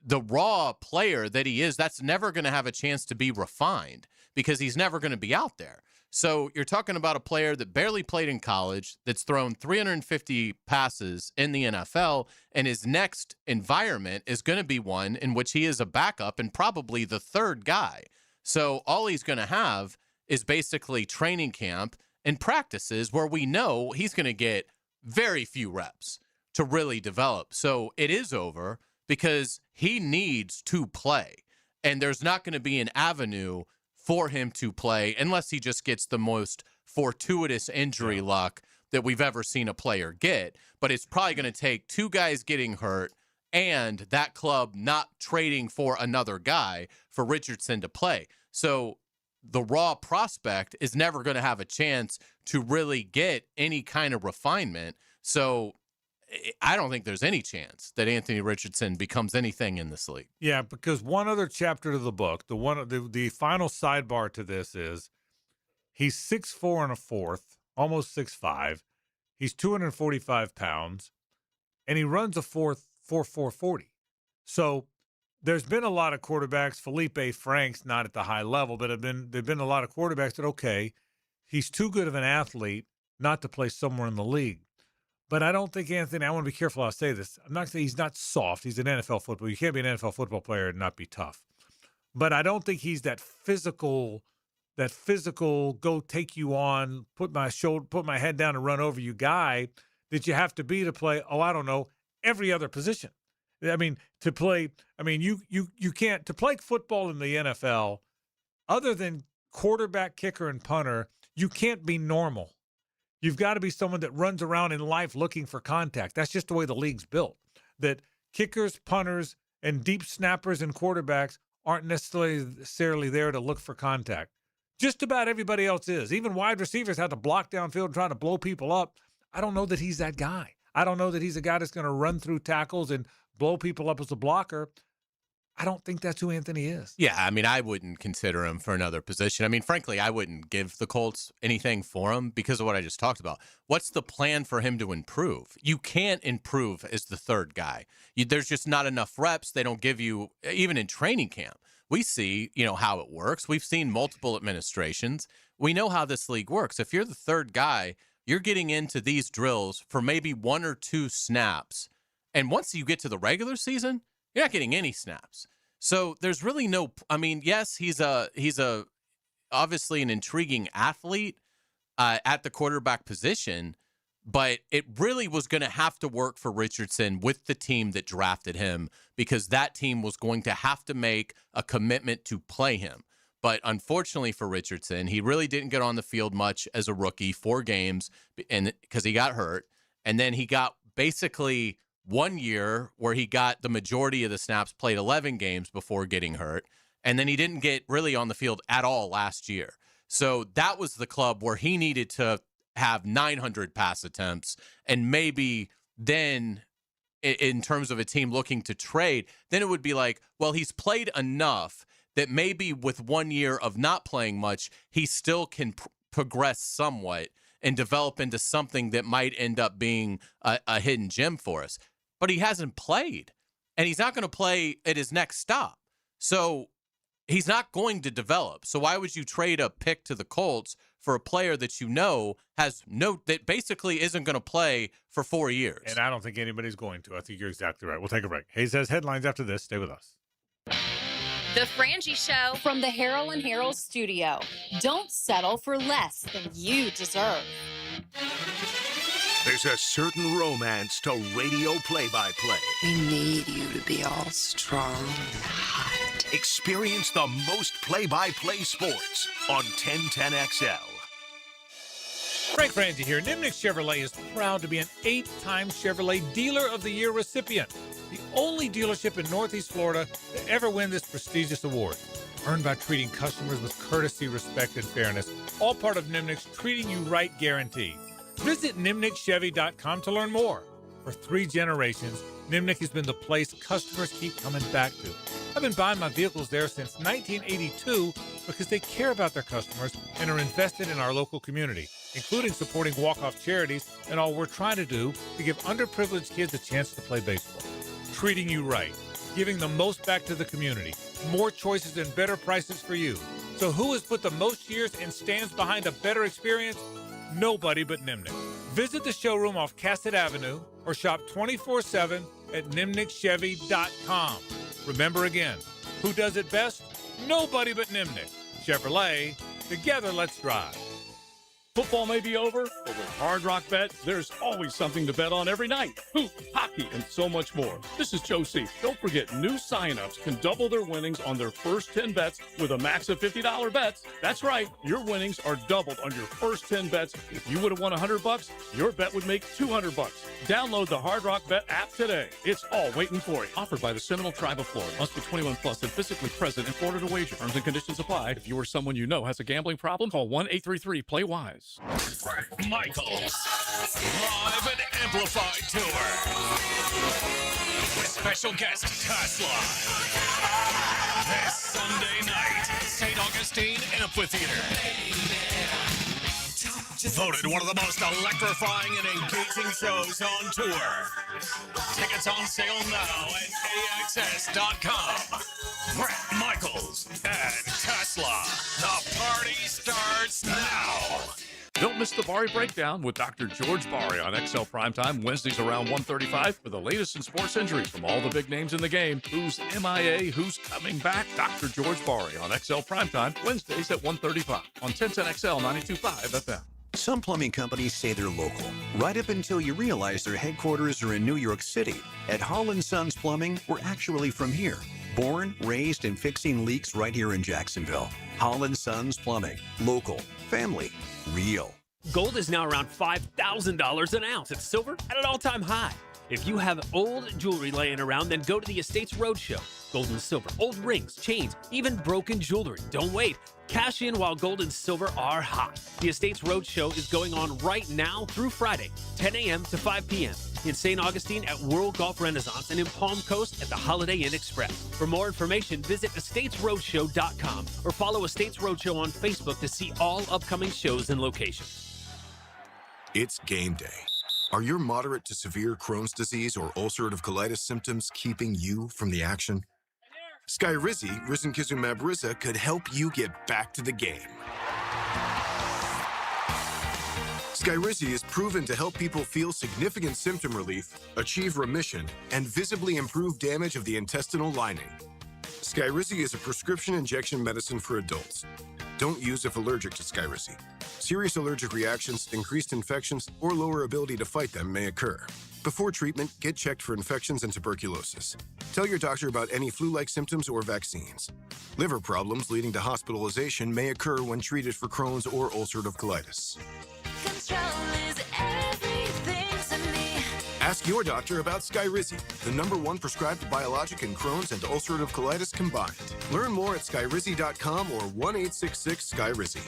the raw player that he is, that's never going to have a chance to be refined because he's never going to be out there. So you're talking about a player that barely played in college, that's thrown 350 passes in the NFL, and his next environment is going to be one in which he is a backup and probably the third guy. So all he's going to have is basically training camp and practices where we know he's going to get very few reps to really develop. So it is over because he needs to play, and there's not going to be an avenue for him to play unless he just gets the most fortuitous injury luck that we've ever seen a player get. But it's probably going to take two guys getting hurt and that club not trading for another guy for Richardson to play. So the raw prospect is never going to have a chance to really get any kind of refinement. So I don't think there's any chance that Anthony Richardson becomes anything in this league. Yeah, because one other chapter to the book, the final sidebar to this is he's 6'4" and a fourth, almost 6'5". He's 245 pounds, and he runs a 4.40. So there's been a lot of quarterbacks. Felipe Frank's not at the high level, but there've been a lot of quarterbacks that, okay, he's too good of an athlete not to play somewhere in the league. But I don't think Anthony, I want to be careful how I say this. I'm not saying he's not soft. He's an NFL football. You can't be an NFL football player and not be tough. But I don't think he's that physical, go take you on, put my head down and run over you guy that you have to be to play, every other position. I mean, you can't, to play football in the NFL, other than quarterback, kicker, and punter, you can't be normal. You've got to be someone that runs around in life looking for contact. That's just the way the league's built. That kickers, punters, and deep snappers and quarterbacks aren't necessarily there to look for contact. Just about everybody else is. Even wide receivers have to block downfield and try to blow people up. I don't know that he's that guy. I don't know that he's a guy that's going to run through tackles and blow people up as a blocker. I don't think that's who Anthony is. Yeah, I mean, I wouldn't consider him for another position. I mean, frankly, I wouldn't give the Colts anything for him because of what I just talked about. What's the plan for him to improve? You can't improve as the third guy. There's just not enough reps. They don't give you, even in training camp. We see, how it works. We've seen multiple administrations. We know how this league works. If you're the third guy, you're getting into these drills for maybe 1 or 2 snaps. And once you get to the regular season, you're not getting any snaps. So there's really no, yes, he's obviously an intriguing athlete at the quarterback position, but it really was going to have to work for Richardson with the team that drafted him because that team was going to have to make a commitment to play him. But unfortunately for Richardson, he really didn't get on the field much as a rookie, 4 games, and because he got hurt. And then he got basically 1 year where he got the majority of the snaps, played 11 games before getting hurt. And then he didn't get really on the field at all last year. So that was the club where he needed to have 900 pass attempts. And maybe then in terms of a team looking to trade, then it would be like, well, he's played enough that maybe with 1 year of not playing much, he still can progress somewhat and develop into something that might end up being a hidden gem for us. But he hasn't played, and he's not going to play at his next stop. So he's not going to develop. So why would you trade a pick to the Colts for a player that that basically isn't going to play for 4 years? And I don't think anybody's going to. I think you're exactly right. We'll take a break. Hayes has headlines after this. Stay with us. The Frangie Show from the Harold and Harold studio. Don't settle for less than you deserve. There's a certain romance to radio play-by-play. We need you to be all strong and hot. Experience the most play-by-play sports on 1010XL. Frank Frangie here. Nimnick Chevrolet is proud to be an 8-time Chevrolet Dealer of the Year recipient. The only dealership in Northeast Florida to ever win this prestigious award. Earned by treating customers with courtesy, respect, and fairness. All part of Nimnick's Treating You Right guarantee. Visit NimnickChevy.com to learn more. For 3 generations, Nimnick has been the place customers keep coming back to. I've been buying my vehicles there since 1982 because they care about their customers and are invested in our local community. including supporting walk-off charities and all we're trying to do to give underprivileged kids a chance to play baseball. Treating you right, giving the most back to the community, more choices and better prices for you. So who has put the most years and stands behind a better experience? Nobody but Nimnick. Visit the showroom off Cassett Avenue or shop 24/7 at nimnickchevy.com. Remember again, who does it best? Nobody but Nimnick. Chevrolet, together let's drive. Football may be over, but with Hard Rock Bet, there's always something to bet on every night. Hoop, hockey, and so much more. This is Joe C. Don't forget, new sign-ups can double their winnings on their first 10 bets with a max of $50 bets. That's right, your winnings are doubled on your first 10 bets. If you would have won $100, your bet would make $200. Download the Hard Rock Bet app today. It's all waiting for you. Offered by the Seminole Tribe of Florida. Must be 21 plus and physically present in Florida to wager. Terms and conditions apply. If you or someone you know has a gambling problem, call 1-833-PLAY-WISE. Michaels Live and Amplified Tour with special guest Tesla this Sunday night, St. Augustine Amphitheater. Voted one of the most electrifying and engaging shows on tour. Tickets on sale now at AXS.com. Brett Michaels and Tesla. The party starts now. Don't miss the Bari Breakdown with Dr. George Bari on XL Primetime, Wednesdays around 1:35 for the latest in sports injuries from all the big names in the game. Who's MIA, who's coming back? Dr. George Bari on XL Primetime, Wednesdays at 1:35 on 1010XL 92.5 FM. Some plumbing companies say they're local, right up until you realize their headquarters are in New York City. At Holland Sons Plumbing, we're actually from here. Born, raised, and fixing leaks right here in Jacksonville. Holland Sons Plumbing. Local. Family. Real. Gold is now around $5,000 an ounce. It's silver at an all-time high. If you have old jewelry laying around, then go to the Estates Roadshow. Gold and silver, old rings, chains, even broken jewelry. Don't wait. Cash in while gold and silver are hot. The Estates Roadshow is going on right now through Friday, 10 a.m. to 5 p.m. in St. Augustine at World Golf Renaissance and in Palm Coast at the Holiday Inn Express. For more information, visit estatesroadshow.com or follow Estates Roadshow on Facebook to see all upcoming shows and locations. It's game day. Are your moderate to severe Crohn's disease or ulcerative colitis symptoms keeping you from the action? Skyrizi, risankizumab Riza, could help you get back to the game. Skyrizi is proven to help people feel significant symptom relief, achieve remission, and visibly improve damage of the intestinal lining. Skyrizi is a prescription injection medicine for adults. Don't use if allergic to Skyrizi. Serious allergic reactions, increased infections, or lower ability to fight them may occur. Before treatment, get checked for infections and tuberculosis. Tell your doctor about any flu-like symptoms or vaccines. Liver problems leading to hospitalization may occur when treated for Crohn's or ulcerative colitis. Ask your doctor about Skyrizi, the #1 prescribed biologic in Crohn's and ulcerative colitis combined. Learn more at skyrizi.com or 1-866-SKYRIZI.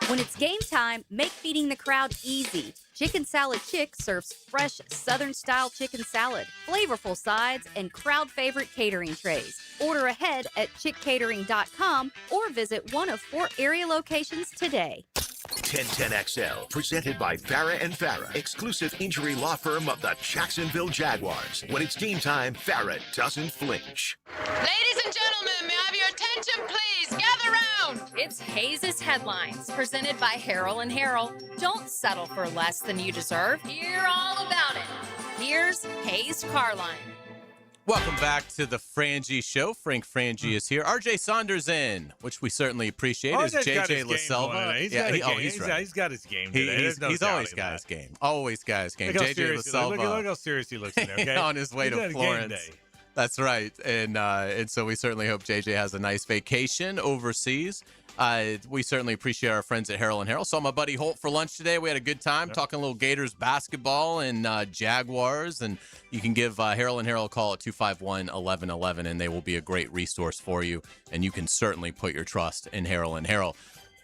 When it's game time, make feeding the crowd easy. Chicken Salad Chick serves fresh Southern-style chicken salad, flavorful sides, and crowd-favorite catering trays. Order ahead at chickcatering.com or visit one of 4 area locations today. 1010XL, presented by Farah and Farah, exclusive injury law firm of the Jacksonville Jaguars. When it's game time, Farah doesn't flinch. Ladies and gentlemen, may I have your attention, please? Gather round. It's Hayes' Headlines, presented by Harrell and Harrell. Don't settle for less than you deserve. Hear all about it. Here's Hayes Carline. Welcome back to the Frangie Show. Frank Frangie is here. RJ Saunders in, which we certainly appreciate. Is JJ LaSelva? He's got his game today. He's always got his game. Always got his game. JJ LaSelva. Look how serious he looks in there, okay? On his way to Florence. That's right. And so we certainly hope JJ has a nice vacation overseas. We certainly appreciate our friends at Harrell and Harrell. Saw my buddy Holt for lunch today. We had a good time talking a little Gators basketball and Jaguars. And you can give Harrell and Harrell a call at 251-1111, and they will be a great resource for you. And you can certainly put your trust in Harrell and Harrell.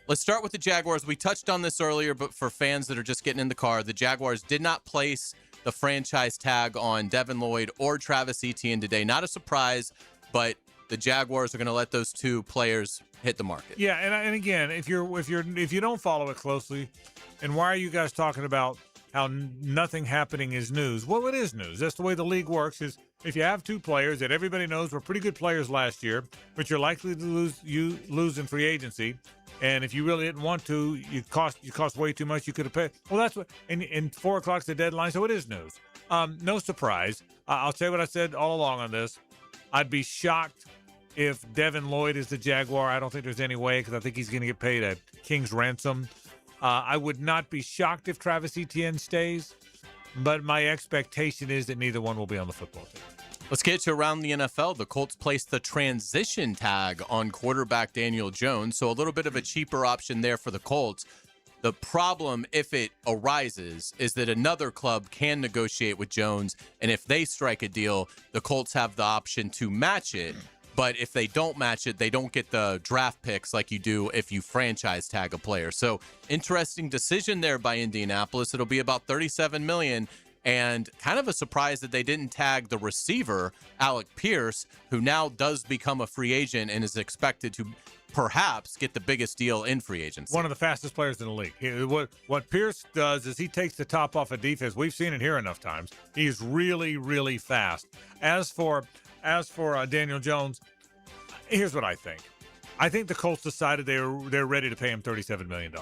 Let's start with the Jaguars. We touched on this earlier, but for fans that are just getting in the car, the Jaguars did not place the franchise tag on Devin Lloyd or Travis Etienne today. Not a surprise, but the Jaguars are going to let those two players hit the market. Yeah, and again, if you don't follow it closely, and why are you guys talking about how nothing happening is news? Well, it is news. That's the way the league works. Is if you have two players that everybody knows were pretty good players last year, but you're likely to lose in free agency, and if you really didn't want to, you cost way too much. You could have paid. Well, that's what. And 4 o'clock's the deadline, so it is news. No surprise. I'll say what I said all along on this. I'd be shocked if Devin Lloyd is the Jaguar. I don't think there's any way, because I think he's going to get paid a king's ransom. I would not be shocked if Travis Etienne stays, but my expectation is that neither one will be on the football team. Let's get to around the NFL. The Colts placed the transition tag on quarterback Daniel Jones, so a little bit of a cheaper option there for the Colts. The problem, if it arises, is that another club can negotiate with Jones, and if they strike a deal, the Colts have the option to match it. But if they don't match it, they don't get the draft picks like you do if you franchise tag a player. So interesting decision there by Indianapolis. It'll be about $37 million. And kind of a surprise that they didn't tag the receiver, Alec Pierce, who now does become a free agent and is expected to perhaps get the biggest deal in free agency. One of the fastest players in the league. What Pierce does is he takes the top off of defense. We've seen it here enough times. He's really, really fast. As for Daniel Jones, here's what I think. I think the Colts decided they're ready to pay him $37 million.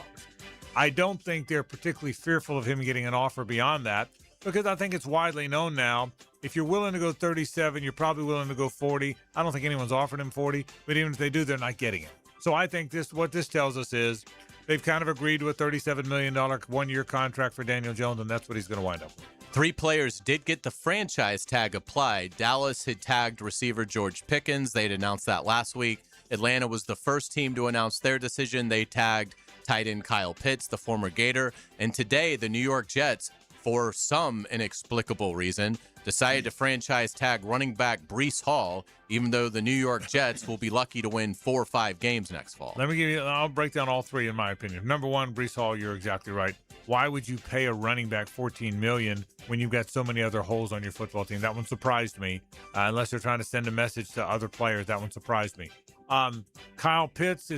I don't think they're particularly fearful of him getting an offer beyond that, because I think it's widely known now, if you're willing to go 37, you're probably willing to go 40. I don't think anyone's offered him 40, but even if they do, they're not getting it. So I think what this tells us is they've kind of agreed to a $37 million one-year contract for Daniel Jones, and that's what he's going to wind up with. 3 players did get the franchise tag applied. Dallas had tagged receiver George Pickens. They'd announced that last week. Atlanta was the first team to announce their decision. They tagged tight end Kyle Pitts, the former Gator. And today, the New York Jets, for some inexplicable reason, decided to franchise tag running back Breece Hall, even though the New York Jets will be lucky to win 4 or 5 games next fall. I'll break down all 3 in my opinion. Number 1, Breece Hall, you're exactly right. Why would you pay a running back $14 million when you've got so many other holes on your football team? That one surprised me. Unless they're trying to send a message to other players, that one surprised me. Kyle Pitts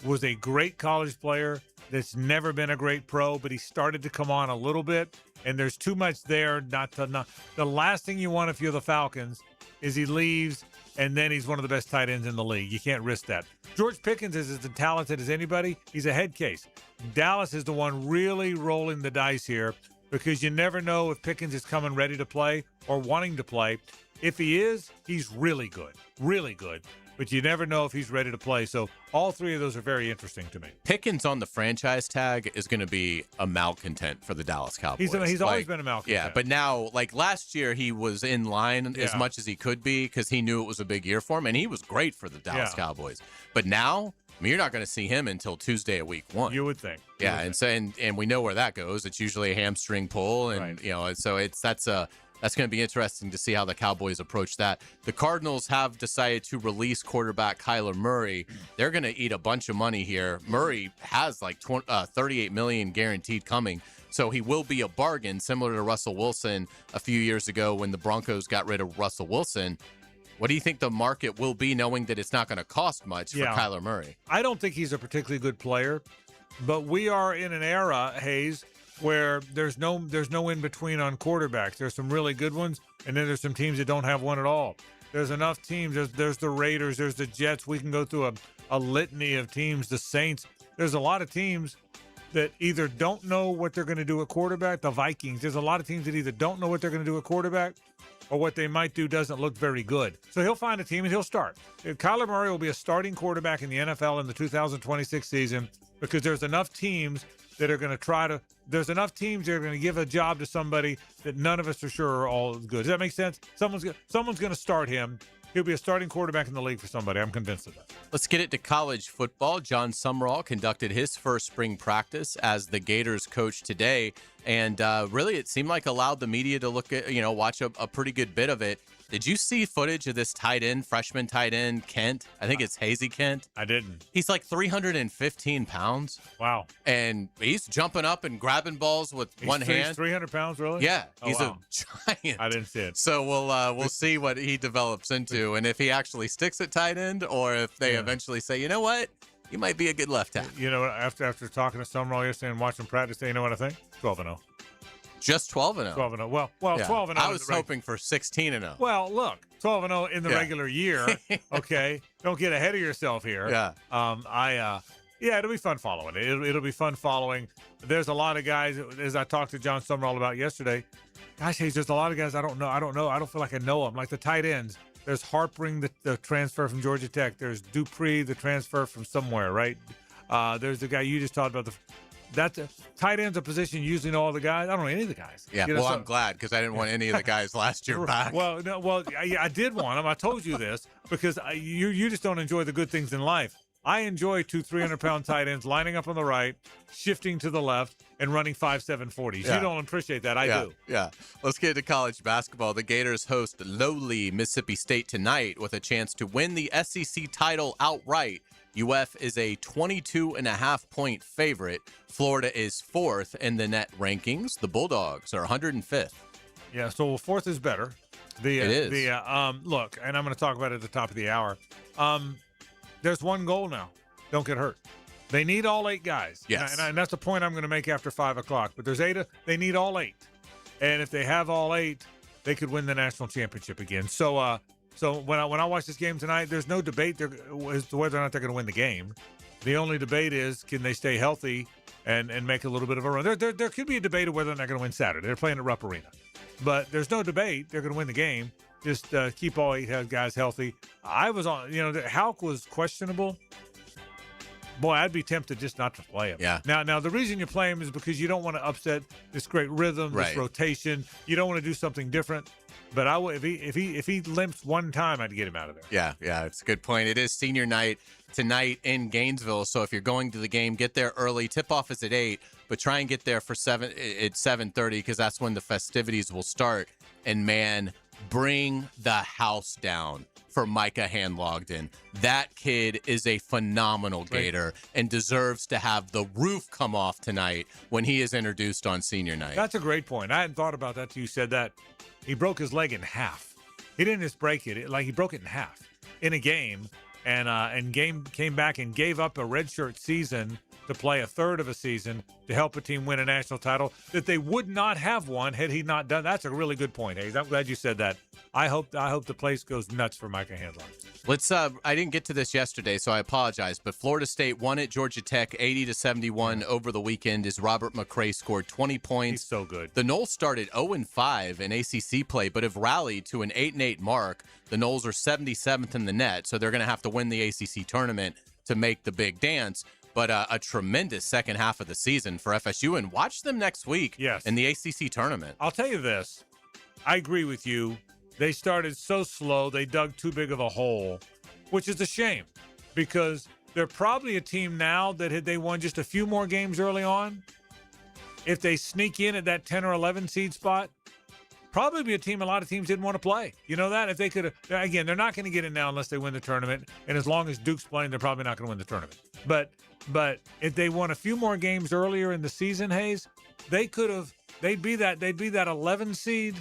was a great college player that's never been a great pro, but he started to come on a little bit, and there's too much there not. The last thing you want if you're the Falcons is he leaves, and then he's one of the best tight ends in the league. You can't risk that. George Pickens is as talented as anybody. He's a head case. Dallas is the one really rolling the dice here, because you never know if Pickens is coming ready to play or wanting to play. If he is, he's really good, but you never know if he's ready to play. So all 3 of those are very interesting to me. Pickens on the franchise tag is going to be a malcontent for the Dallas Cowboys. He's always been a malcontent. Yeah, but now, like last year, he was in line as much as he could be because he knew it was a big year for him, and he was great for the Dallas Cowboys. But now, I mean, you're not going to see him until Tuesday of week 1. You would think. Yeah, and we know where that goes. It's usually a hamstring pull, and so that's going to be interesting to see how the Cowboys approach that. The Cardinals have decided to release quarterback Kyler Murray. They're going to eat a bunch of money here. Murray has like $38 million guaranteed coming, so he will be a bargain, similar to Russell Wilson a few years ago when the Broncos got rid of Russell Wilson. What do you think the market will be, knowing that it's not going to cost much for Kyler Murray? I don't think he's a particularly good player, but we are in an era, Hayes, where there's no in between on quarterbacks. There's some really good ones, and then there's some teams that don't have one at all. There's enough teams. There's the Raiders. There's the Jets. We can go through a litany of teams. The Saints. There's a lot of teams that either don't know what they're going to do at quarterback. The Vikings. There's a lot of teams that either don't know what they're going to do at quarterback, or what they might do doesn't look very good. So he'll find a team and he'll start. Kyler Murray will be a starting quarterback in the NFL in the 2026 season, because there's enough teams that are going to there's enough teams that are going to give a job to somebody that none of us are sure are all good. Does that make sense? Someone's going to start him. He'll be a starting quarterback in the league for somebody. I'm convinced of that. Let's get it to college football. John Sumrall conducted his first spring practice as the Gators coach today. and really it seemed like allowed the media to look at, watch a pretty good bit of it. Did you see footage of this freshman tight end, Kent? I think it's Hazy Kent. I didn't. He's like 315 pounds. Wow. And he's jumping up and grabbing balls with one hand. He's 300 pounds, really? Yeah. Oh, he's wow. a giant. I didn't see it. So we'll see what he develops into, and if he actually sticks at tight end, or if they eventually say, you know what, he might be a good left tackle. You know, after talking to Summerall yesterday and watching practice, you know what I think? 12-0. Just 12-0. 12-0. Well, 12-0. I was hoping for 16-0. Well, look, 12-0 in the regular year. Okay, don't get ahead of yourself here. Yeah. It'll be fun following it. It'll be fun following. There's a lot of guys, as I talked to John Summerall about yesterday. Gosh, there's a lot of guys I don't know. I don't feel like I know them. Like the tight ends. There's Harpring, the transfer from Georgia Tech. There's Dupree, the transfer from somewhere, right? There's the guy you just talked about. That's a tight end's a position usually know all the guys. I don't know any of the guys. Yeah, I'm glad because I didn't want any of the guys last year back. I did want them. I told you this because you just don't enjoy the good things in life. I enjoy 2 300-pound tight ends lining up on the right, shifting to the left, and running 5.7 40s. You don't appreciate that. I do. Yeah. Let's get to college basketball. The Gators host lowly Mississippi State tonight with a chance to win the SEC title outright. UF is a 22.5-point favorite. Florida is 4th in the net rankings. The Bulldogs are 105th. Yeah, so 4th is better. It is. Look, and I'm going to talk about it at the top of the hour. There's one goal now. Don't get hurt. They need all 8 guys. Yes. And that's the point I'm going to make after 5 o'clock. But there's 8. They need all 8. And if they have all 8, they could win the national championship again. So when I watch this game tonight, there's no debate as to whether or not they're going to win the game. The only debate is, can they stay healthy and make a little bit of a run? There could be a debate of whether they're not going to win Saturday. They're playing at Rupp Arena. But there's no debate. They're going to win the game. Just keep all 8 guys healthy. I was on, Houck was questionable. Boy, I'd be tempted just not to play him. Yeah. Now the reason you play him is because you don't want to upset this great rhythm, this rotation. You don't want to do something different. But I would, if he limps one time, I'd get him out of there. Yeah, it's a good point. It is senior night tonight in Gainesville, so if you're going to the game, get there early. Tip-off is at 8, but try and get there for 7:30 because that's when the festivities will start. And man, bring the house down for Micah Handlogden. That kid is a phenomenal Gator and deserves to have the roof come off tonight when he is introduced on senior night. That's a great point. I hadn't thought about that till you said that. He broke his leg in half. He didn't just break it; he broke it in half in a game, and came back and gave up a redshirt season to play a third of a season to help a team win a national title that they would not have won had he not done. That's a really good point, Hayes. I'm glad you said that. I hope the place goes nuts for Micah Handler. Let's. I didn't get to this yesterday, so I apologize. But Florida State won at Georgia Tech 80-71 over the weekend as Robert McCray scored 20 points. He's so good. The Noles started 0-5 in ACC play, but have rallied to an 8-8 mark. The Noles are 77th in the net, so they're going to have to win the ACC tournament to make the big dance. But a tremendous second half of the season for FSU, and watch them next week in the ACC tournament. I'll tell you this. I agree with you. They started so slow, they dug too big of a hole, which is a shame because they're probably a team now that had they won just a few more games early on, if they sneak in at that 10 or 11 seed spot, probably be a team a lot of teams didn't want to play. You know that? If they could have, again, they're not going to get in now unless they win the tournament. And as long as Duke's playing, they're probably not going to win the tournament. But if they won a few more games earlier in the season, Hayes, they'd be that 11 seed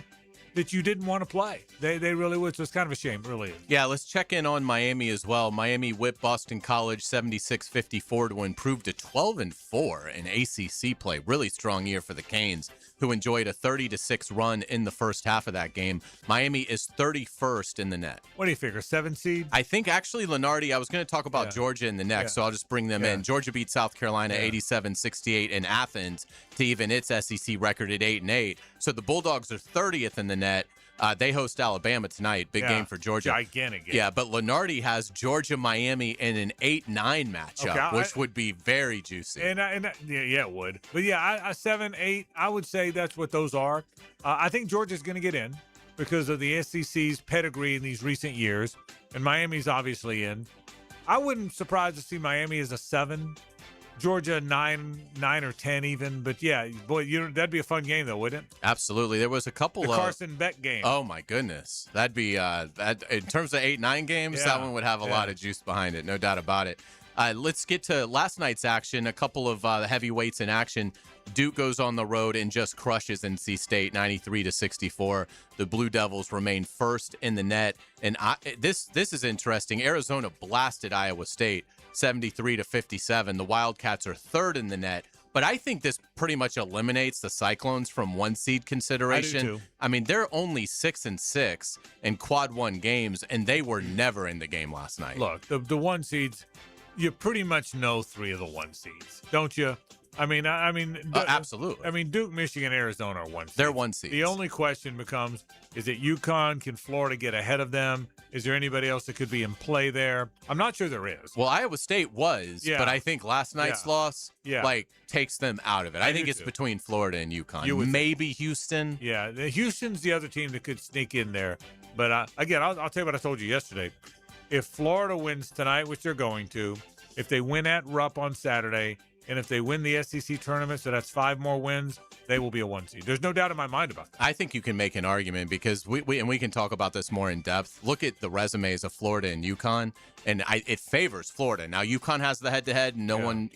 that you didn't want to play. They really would. So it's kind of a shame, it really is. Yeah, let's check in on Miami as well. Miami whipped Boston College 76-54 to improve to 12-4 in ACC play. Really strong year for the Canes, who enjoyed a 30-6 run in the first half of that game. Miami is 31st in the net. What do you figure, 7 seed? I think actually Lenardi, I was going to talk about Georgia in the next, so I'll just bring them in. Georgia beat South Carolina 87-68 in Athens to even its SEC record at 8-8. So the Bulldogs are 30th in the net. They host Alabama tonight. Big game for Georgia. Gigantic game. Yeah, but Lenardi has Georgia-Miami in an 8-9 matchup, which would be very juicy. Yeah, it would. But yeah, 7-8, I would say that's what those are. I think Georgia's going to get in because of the SEC's pedigree in these recent years, and Miami's obviously in. I wouldn't surprise to see Miami as a 7. Georgia 9 or 10 even. But yeah, boy, that'd be a fun game though, wouldn't it? Absolutely. There was a couple the of Carson Beck game. Oh my goodness, that'd be that in terms of 8-9 games. That one would have a lot of juice behind it, no doubt about it. Let's get to last night's action. A couple of the heavyweights in action. Duke goes on the road and just crushes NC State 93-64. The Blue Devils remain first in the net. And this is interesting. Arizona blasted Iowa State 73-57. The Wildcats are third in the net. But I think this pretty much eliminates the Cyclones from one seed consideration. I do too. I mean, they're only 6-6 in quad one games, and they were never in the game last night. Look, the one seeds, you pretty much know 3 of the one seeds, don't you? I mean, absolutely. I mean, Duke, Michigan, Arizona are one seed. They're one seed. The only question becomes, is it UConn? Can Florida get ahead of them? Is there anybody else that could be in play there? I'm not sure there is. Well, Iowa State was, but I think last night's loss takes them out of it. I think it's between Florida and UConn. Maybe Houston. Yeah, Houston's the other team that could sneak in there. But again, I'll tell you what I told you yesterday. If Florida wins tonight, which they're going to, if they win at Rupp on Saturday, and if they win the SEC tournament, so that's 5 more wins, they will be a 1 seed. There's no doubt in my mind about that. I think you can make an argument because we can talk about this more in depth. Look at the resumes of Florida and UConn, and it favors Florida. Now, UConn has the head-to-head, and no one,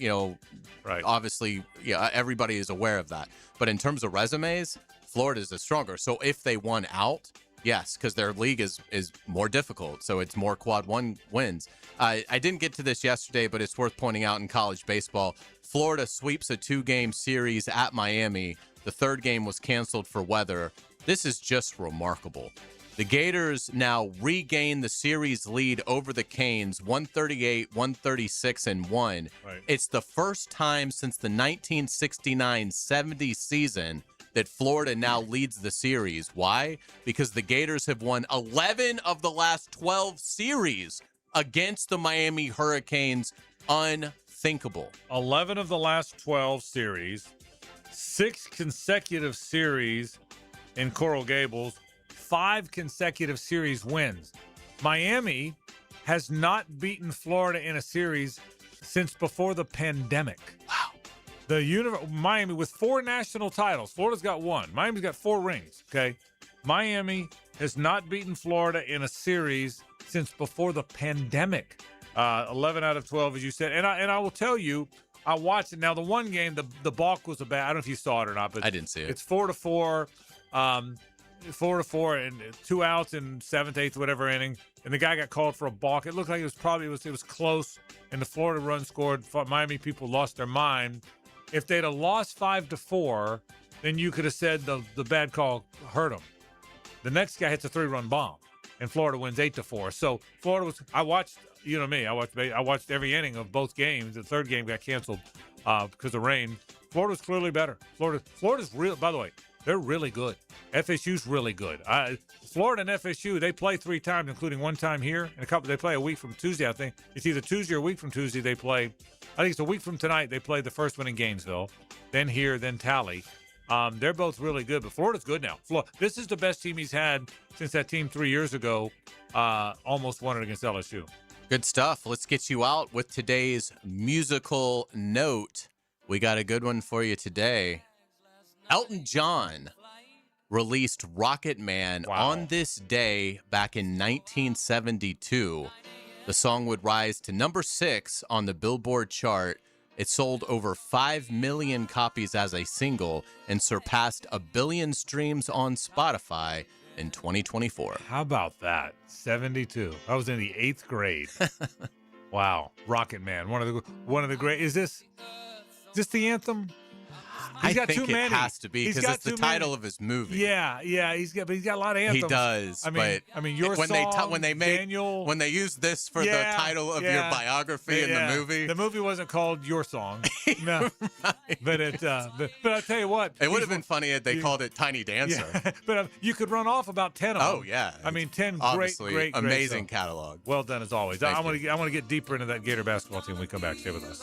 obviously, everybody is aware of that. But in terms of resumes, Florida is the stronger. So if they won out, yes, because their league is more difficult, so it's more quad one wins. I didn't get to this yesterday, but it's worth pointing out in college baseball. Florida sweeps a 2-game series at Miami. The third game was canceled for weather. This is just remarkable. The Gators now regain the series lead over the Canes, 138-136-1. Right. It's the first time since the 1969-70 season that Florida now leads the series. Why? Because the Gators have won 11 of the last 12 series against the Miami Hurricanes. Unthinkable. 11 of the last 12 series, 6 consecutive series in Coral Gables, 5 consecutive series wins. Miami has not beaten Florida in a series since before the pandemic. Wow. Miami with 4 national titles. Florida's got 1. Miami's got 4 rings, okay? Miami has not beaten Florida in a series since before the pandemic. 11 out of 12, as you said. And I will tell you, I watched it. Now, the one game, the balk was a bad. I don't know if you saw it or not, but I didn't see it. It's 4-4, 4-4, and 2 outs in 7th, 8th, whatever inning. And the guy got called for a balk. It looked like it was close, and the Florida run scored. Miami people lost their mind. If they'd have lost 5-4, then you could have said the bad call hurt them. The next guy hits a 3-run bomb, and Florida wins 8-4. So Florida was. I watched. You know me. I watched every inning of both games. The third game got canceled because of rain. Florida's clearly better. Florida's real. By the way, they're really good. FSU's really good. Florida and FSU, they play 3 times, including 1 time here, and they play a week from Tuesday. I think it's either Tuesday or a week from Tuesday. They play. I think it's a week from tonight. They play the first one in Gainesville, then here, then Tally. They're both really good, but Florida's good now. This is the best team he's had since that team 3 years ago almost won it against LSU. Good stuff. Let's get you out with today's musical note. We got a good one for you today. Elton John released Rocket Man on this day back in 1972. The song would rise to number 6 on the Billboard chart. It sold over 5 million copies as a single and surpassed 1 billion streams on Spotify in 2024. How about that? 72. I was in the 8th grade. Wow. Rocket Man. One of the great. Is this the anthem? I think it has to be because it's the title of his movie. Yeah, he's got a lot of anthems. He does. Your song, when they use this for the title of your biography in the movie. The movie wasn't called Your Song. No, right. But I'll tell you what, it would have been funny if they called it Tiny Dancer. Yeah, but you could run off about 10 of them. Oh yeah, 10 great, amazing catalog. Well done as always. I want to get deeper into that Gator basketball team when we come back. Stay with us.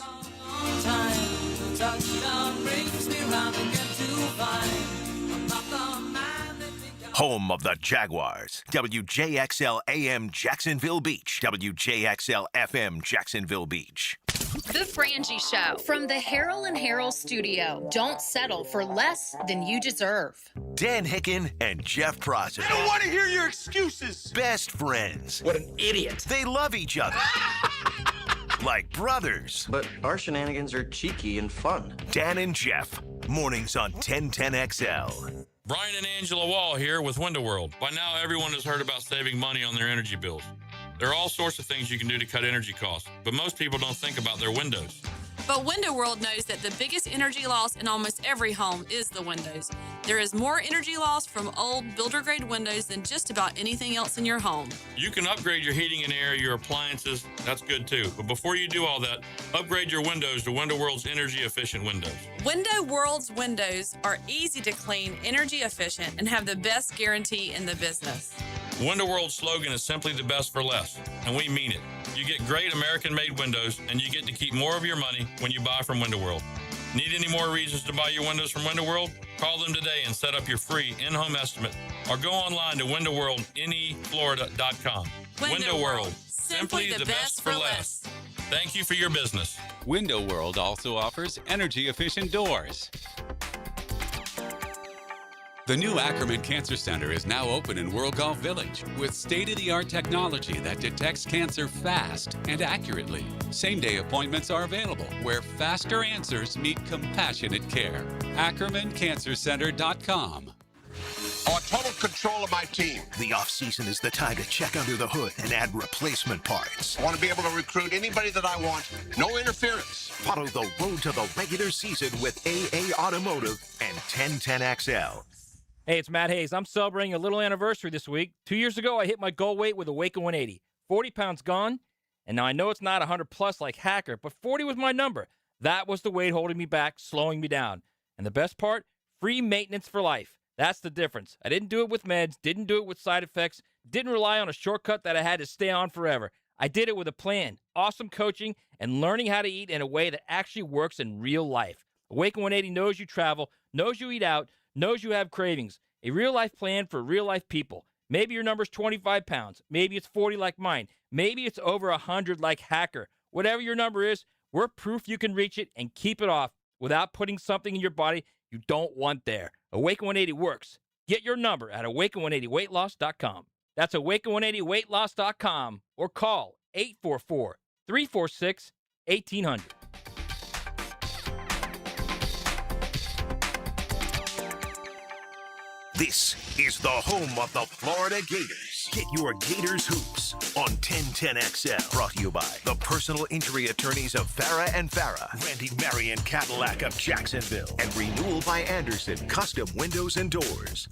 Home of the Jaguars. WJXL AM Jacksonville Beach. WJXL FM Jacksonville Beach. The Frangie Show from the Harold and Harold studio. Don't settle for less than you deserve. Dan Hicken and Jeff Prosser. I don't want to hear your excuses. Best friends. What an idiot. They love each other. Like brothers. But our shenanigans are cheeky and fun. Dan and Jeff. Mornings on 1010XL. Brian and Angela Wall here with Window World. By now, everyone has heard about saving money on their energy bills. There are all sorts of things you can do to cut energy costs, but most people don't think about their windows. But Window World knows that the biggest energy loss in almost every home is the windows. There is more energy loss from old builder-grade windows than just about anything else in your home. You can upgrade your heating and air, your appliances. That's good too. But before you do all that, upgrade your windows to Window World's energy-efficient windows. Window World's windows are easy to clean, energy efficient, and have the best guarantee in the business. Window World's slogan is simply the best for less, and we mean it. You get great American-made windows, and you get to keep more of your money when you buy from Window World. Need any more reasons to buy your windows from Window World? Call them today and set up your free in-home estimate, or go online to windowworldneflorida.com. Window World, simply the best for less. Thank you for your business. Window World also offers energy-efficient doors. The new Ackerman Cancer Center is now open in World Golf Village with state-of-the-art technology that detects cancer fast and accurately. Same-day appointments are available where faster answers meet compassionate care. AckermanCancerCenter.com. I want total control of my team. The off-season is the time to check under the hood and add replacement parts. I want to be able to recruit anybody that I want. No interference. Follow the road to the regular season with AA Automotive and 1010XL. Hey, it's Matt Hayes. I'm celebrating a little anniversary this week. 2 years ago, I hit my goal weight with a Waco 180. 40 pounds gone, and now I know it's not 100 plus like Hacker, but 40 was my number. That was the weight holding me back, slowing me down. And the best part, free maintenance for life. That's the difference. I didn't do it with meds, didn't do it with side effects, didn't rely on a shortcut that I had to stay on forever. I did it with a plan, awesome coaching, and learning how to eat in a way that actually works in real life. Waco 180 knows you travel, knows you eat out, knows you have cravings. A real-life plan for real-life people. Maybe your number's 25 pounds. Maybe it's 40 like mine. Maybe it's over 100 like Hacker. Whatever your number is, we're proof you can reach it and keep it off without putting something in your body you don't want there. Awaken 180 works. Get your number at awaken180weightloss.com. That's awaken180weightloss.com or call 844-346-1800. This is the home of the Florida Gators. Get your Gators hoops on 1010XL. Brought to you by the personal injury attorneys of Farah and Farah, Randy Marion Cadillac of Jacksonville, and Renewal by Anderson Custom Windows and Doors.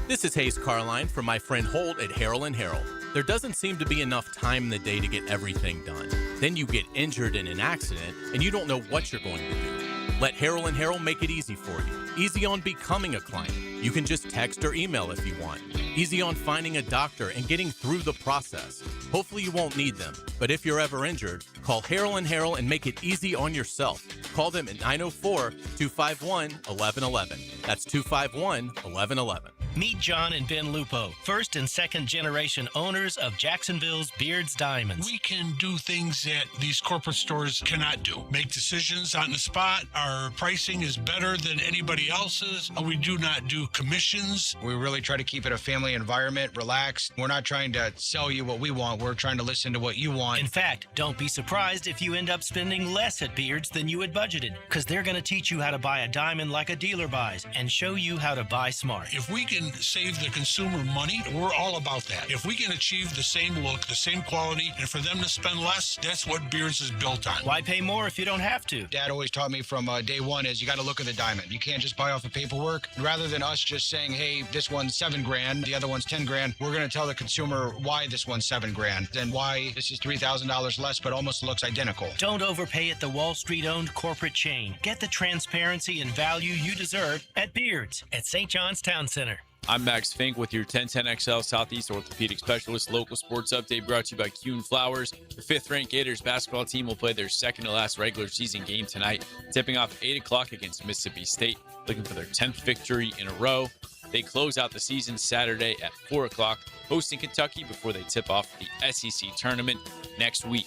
This is Hayes Carline from my friend Holt at Harold and Harold. There doesn't seem to be enough time in the day to get everything done. Then you get injured in an accident and you don't know what you're going to do. Let Harold and Harold make it easy for you. Easy on becoming a client. You can just text or email if you want. Easy on finding a doctor and getting through the process. Hopefully you won't need them, but if you're ever injured, call Harold and Harold and make it easy on yourself. Call them at 904-251-1111. That's 251-1111. Meet John and Ben Lupo, first and second generation owners of Jacksonville's Beards Diamonds. We can do things that these corporate stores cannot do. Make decisions on the spot. Our pricing is better than anybody else's. We do not do commissions. We really try to keep it a family environment, relaxed. We're not trying to sell you what we want. We're trying to listen to what you want. In fact, don't be surprised if you end up spending less at Beards than you had budgeted, because they're going to teach you how to buy a diamond like a dealer buys and show you how to buy smart. If we can save the consumer money, we're all about that. If we can achieve the same look, the same quality, and for them to spend less, that's what Beards is built on. Why pay more if you don't have to? Dad always taught me from day one is you got to look at the diamond. You can't just buy off the paperwork. Rather than us just saying, hey, this one's $7,000, the other one's $10,000, we're going to tell the consumer why this one's $7,000 and why this is $3,000 less, but almost looks identical. Don't overpay at the Wall Street-owned corporate chain. Get the transparency and value you deserve at Beards at St. John's Town Center. I'm Max Fink with your 1010XL Southeast Orthopedic Specialist local sports update brought to you by Kuhn Flowers. The 5th-ranked Gators basketball team will play their second-to-last regular season game tonight, tipping off 8 o'clock against Mississippi State, looking for their 10th victory in a row. They close out the season Saturday at 4 o'clock, hosting Kentucky before they tip off the SEC tournament next week.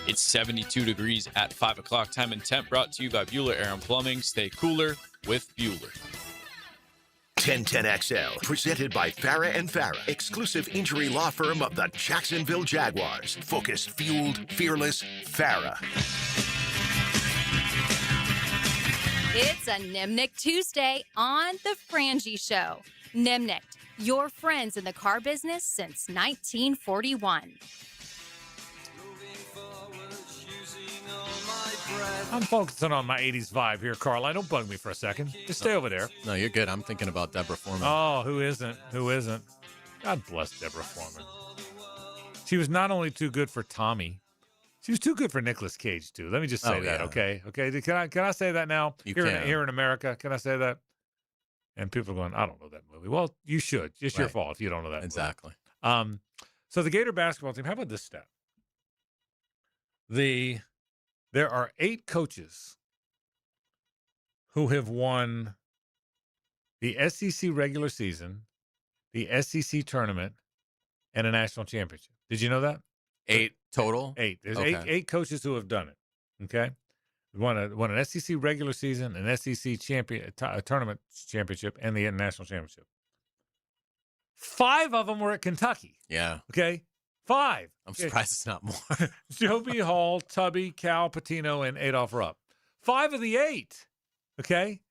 It's 72 degrees at 5 o'clock. Time and temp brought to you by Bueller Air and Plumbing. Stay cooler with Bueller. 1010XL, presented by Farah and Farah, exclusive injury law firm of the Jacksonville Jaguars. Focused, fueled, fearless, Farah. It's a Nimnick Tuesday on The Frangie Show. Nimnick, your friends in the car business since 1941. I'm focusing on my 80s vibe here, Carl. Don't bug me for a second. Just stay over there. No, you're good. I'm thinking about Deborah Foreman. Oh, who isn't? Who isn't? God bless Deborah Foreman. She was not only too good for Tommy, she was too good for Nicolas Cage, too. Let me just say that, okay? Okay, can I say that now? Here in America, can I say that? And people are going, I don't know that movie. Well, you should. It's your fault if you don't know that exactly. movie. So the Gator basketball team, how about this stat? There are 8 coaches who have won the SEC regular season, the SEC tournament, and a national championship. Did you know that? 8 total? 8. There's Okay. eight coaches who have done it. Okay, won an SEC regular season, an SEC tournament championship, and the national championship. 5 of them were at Kentucky. Yeah. Okay, 5. I'm surprised it's not more. Joby Hall, Tubby, Cal, Patino, and Adolph Rupp. 5 of the 8. Okay,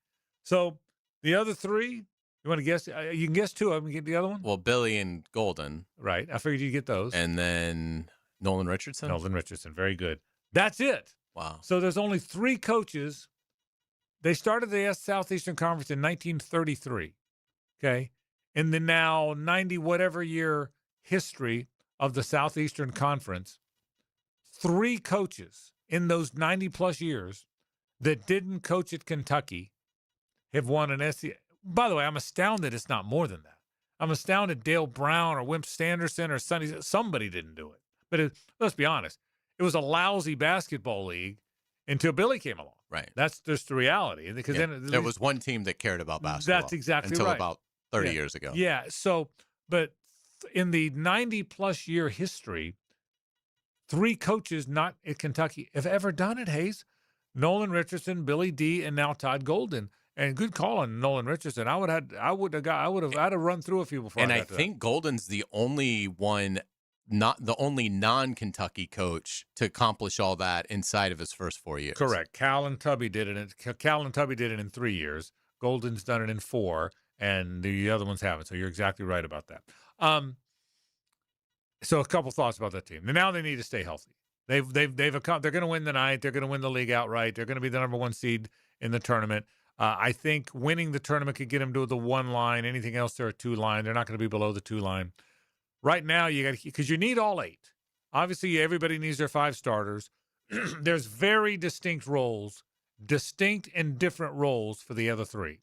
so the other 3. You want to guess? You can guess 2 of them. Get the other one. Well, Billy and Golden. Right. I figured you'd get those. And then Nolan Richardson. Nolan Richardson. Very good. That's it. Wow. So there's only 3 coaches. They started the Southeastern Conference in 1933. Okay. In the now 90-whatever year history of the Southeastern Conference, 3 coaches in those 90-plus years that didn't coach at Kentucky have won an SEC. By the way, I'm astounded it's not more than that. I'm astounded Dale Brown or Wimp Sanderson or somebody didn't do it. But let's be honest. It was a lousy basketball league until Billy came along. Right. That's just the reality. Because then there was one team that cared about basketball. That's exactly until right. about 30 years ago. Yeah. So, but in the 90-plus year history, 3 coaches not at Kentucky have ever done it, Hayes. Nolan Richardson, Billy D, and now Todd Golden. And good call on Nolan Richardson. I'd have run through a few before. And I I think Golden's the only one, not the only non-Kentucky coach to accomplish all that inside of his first 4 years. Correct. Cal and Tubby did it in 3 years. Golden's done it in 4, and the other ones haven't. So you're exactly right about that. So a couple thoughts about that team. Now they need to stay healthy. They're going to win the night. They're going to win the league outright. They're going to be the number 1 seed in the tournament. I think winning the tournament could get them to the 1 line. Anything else, they're a 2 line. They're not going to be below the 2 line. Right now, because you need all 8. Obviously, everybody needs their 5 starters. There's very distinct and different roles for the other 3,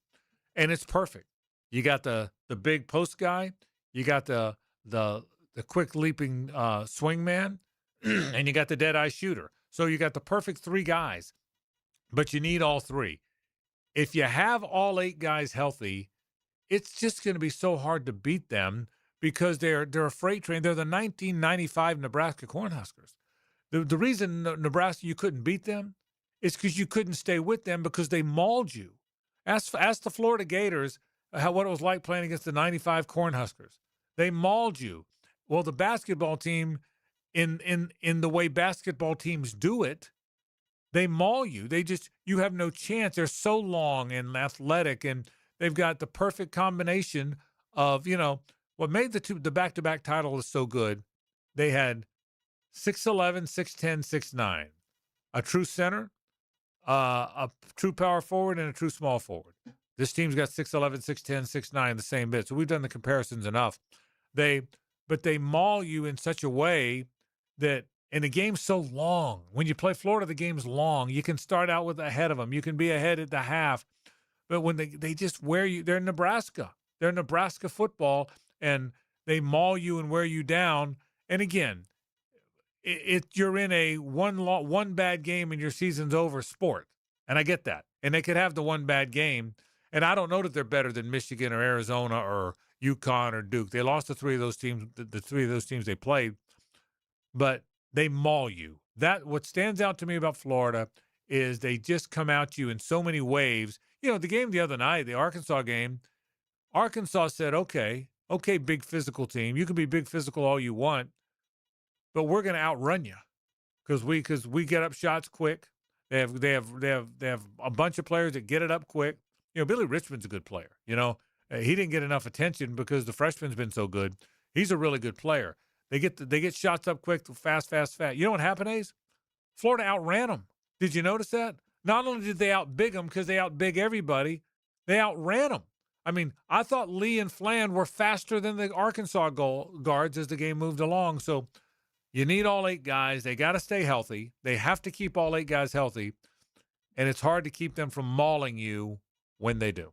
and it's perfect. You got the big post guy. You got the quick leaping swing man, and you got the dead eye shooter. So you got the perfect 3 guys, but you need all 3. If you have all 8 guys healthy, it's just going to be so hard to beat them because they're a freight train. They're the 1995 Nebraska Cornhuskers. The reason Nebraska you couldn't beat them is because you couldn't stay with them because they mauled you. Ask the Florida Gators what it was like playing against the 95 Cornhuskers. They mauled you. Well, the basketball team, in the way basketball teams do it, they maul you. You have no chance. They're so long and athletic, and they've got the perfect combination of, what made the back-to-back title is so good. They had 6'11", 6'10", 6'9", a true center, a true power forward, and a true small forward. This team's got 6'11", 6'10", 6'9", the same bit. So we've done the comparisons enough. But they maul you in such a way that, and the game's so long. When you play Florida, the game's long. You can start out with ahead of them. You can be ahead at the half. But when they just wear you, they're Nebraska. They're Nebraska football, and they maul you and wear you down. And again, you're in a one bad game and your season's over sport. And I get that. And they could have the one bad game. And I don't know that they're better than Michigan or Arizona or UConn or Duke. They lost to 3 of those teams, the 3 of those teams they played. But they maul you. what stands out to me about Florida is they just come out you in so many waves. The game the other night, the Arkansas game, Arkansas said, okay, big physical team. You can be big physical all you want, but we're going to outrun you because we get up shots quick. They have a bunch of players that get it up quick. Billy Richmond's a good player. He didn't get enough attention because the freshman's been so good. He's a really good player. They get shots up quick, fast. You know what happened, Ace? Florida outran them. Did you notice that? Not only did they outbig them because they outbig everybody, they outran them. I mean, I thought Lee and Fland were faster than the Arkansas guards as the game moved along. So you need all 8 guys. They got to stay healthy. They have to keep all 8 guys healthy. And it's hard to keep them from mauling you when they do.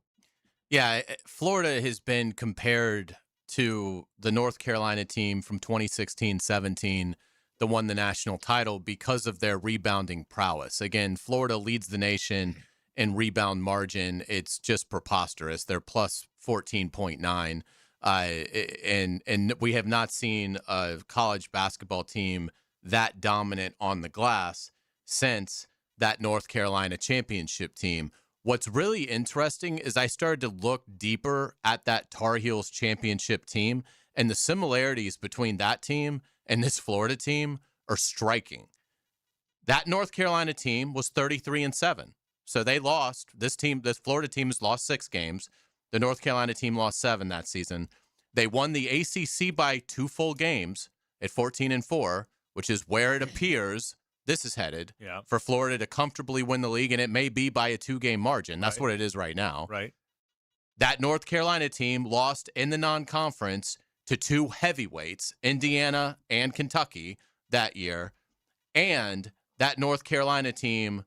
Yeah, Florida has been compared to the North Carolina team from 2016-17 that won the national title because of their rebounding prowess. Again, Florida leads the nation in rebound margin. It's just preposterous. They're plus 14.9. And we have not seen a college basketball team that dominant on the glass since that North Carolina championship team. What's really interesting is I started to look deeper at that Tar Heels championship team, and the similarities between that team and this Florida team are striking. That North Carolina team was 33-7. So they lost. This Florida team has lost 6 games. The North Carolina team lost 7 that season. They won the ACC by 2 full games at 14-4, which is where it appears this is headed for Florida to comfortably win the league, and it may be by a 2-game margin. That's what it is right now. Right. That North Carolina team lost in the non-conference to 2 heavyweights, Indiana and Kentucky, that year. And that North Carolina team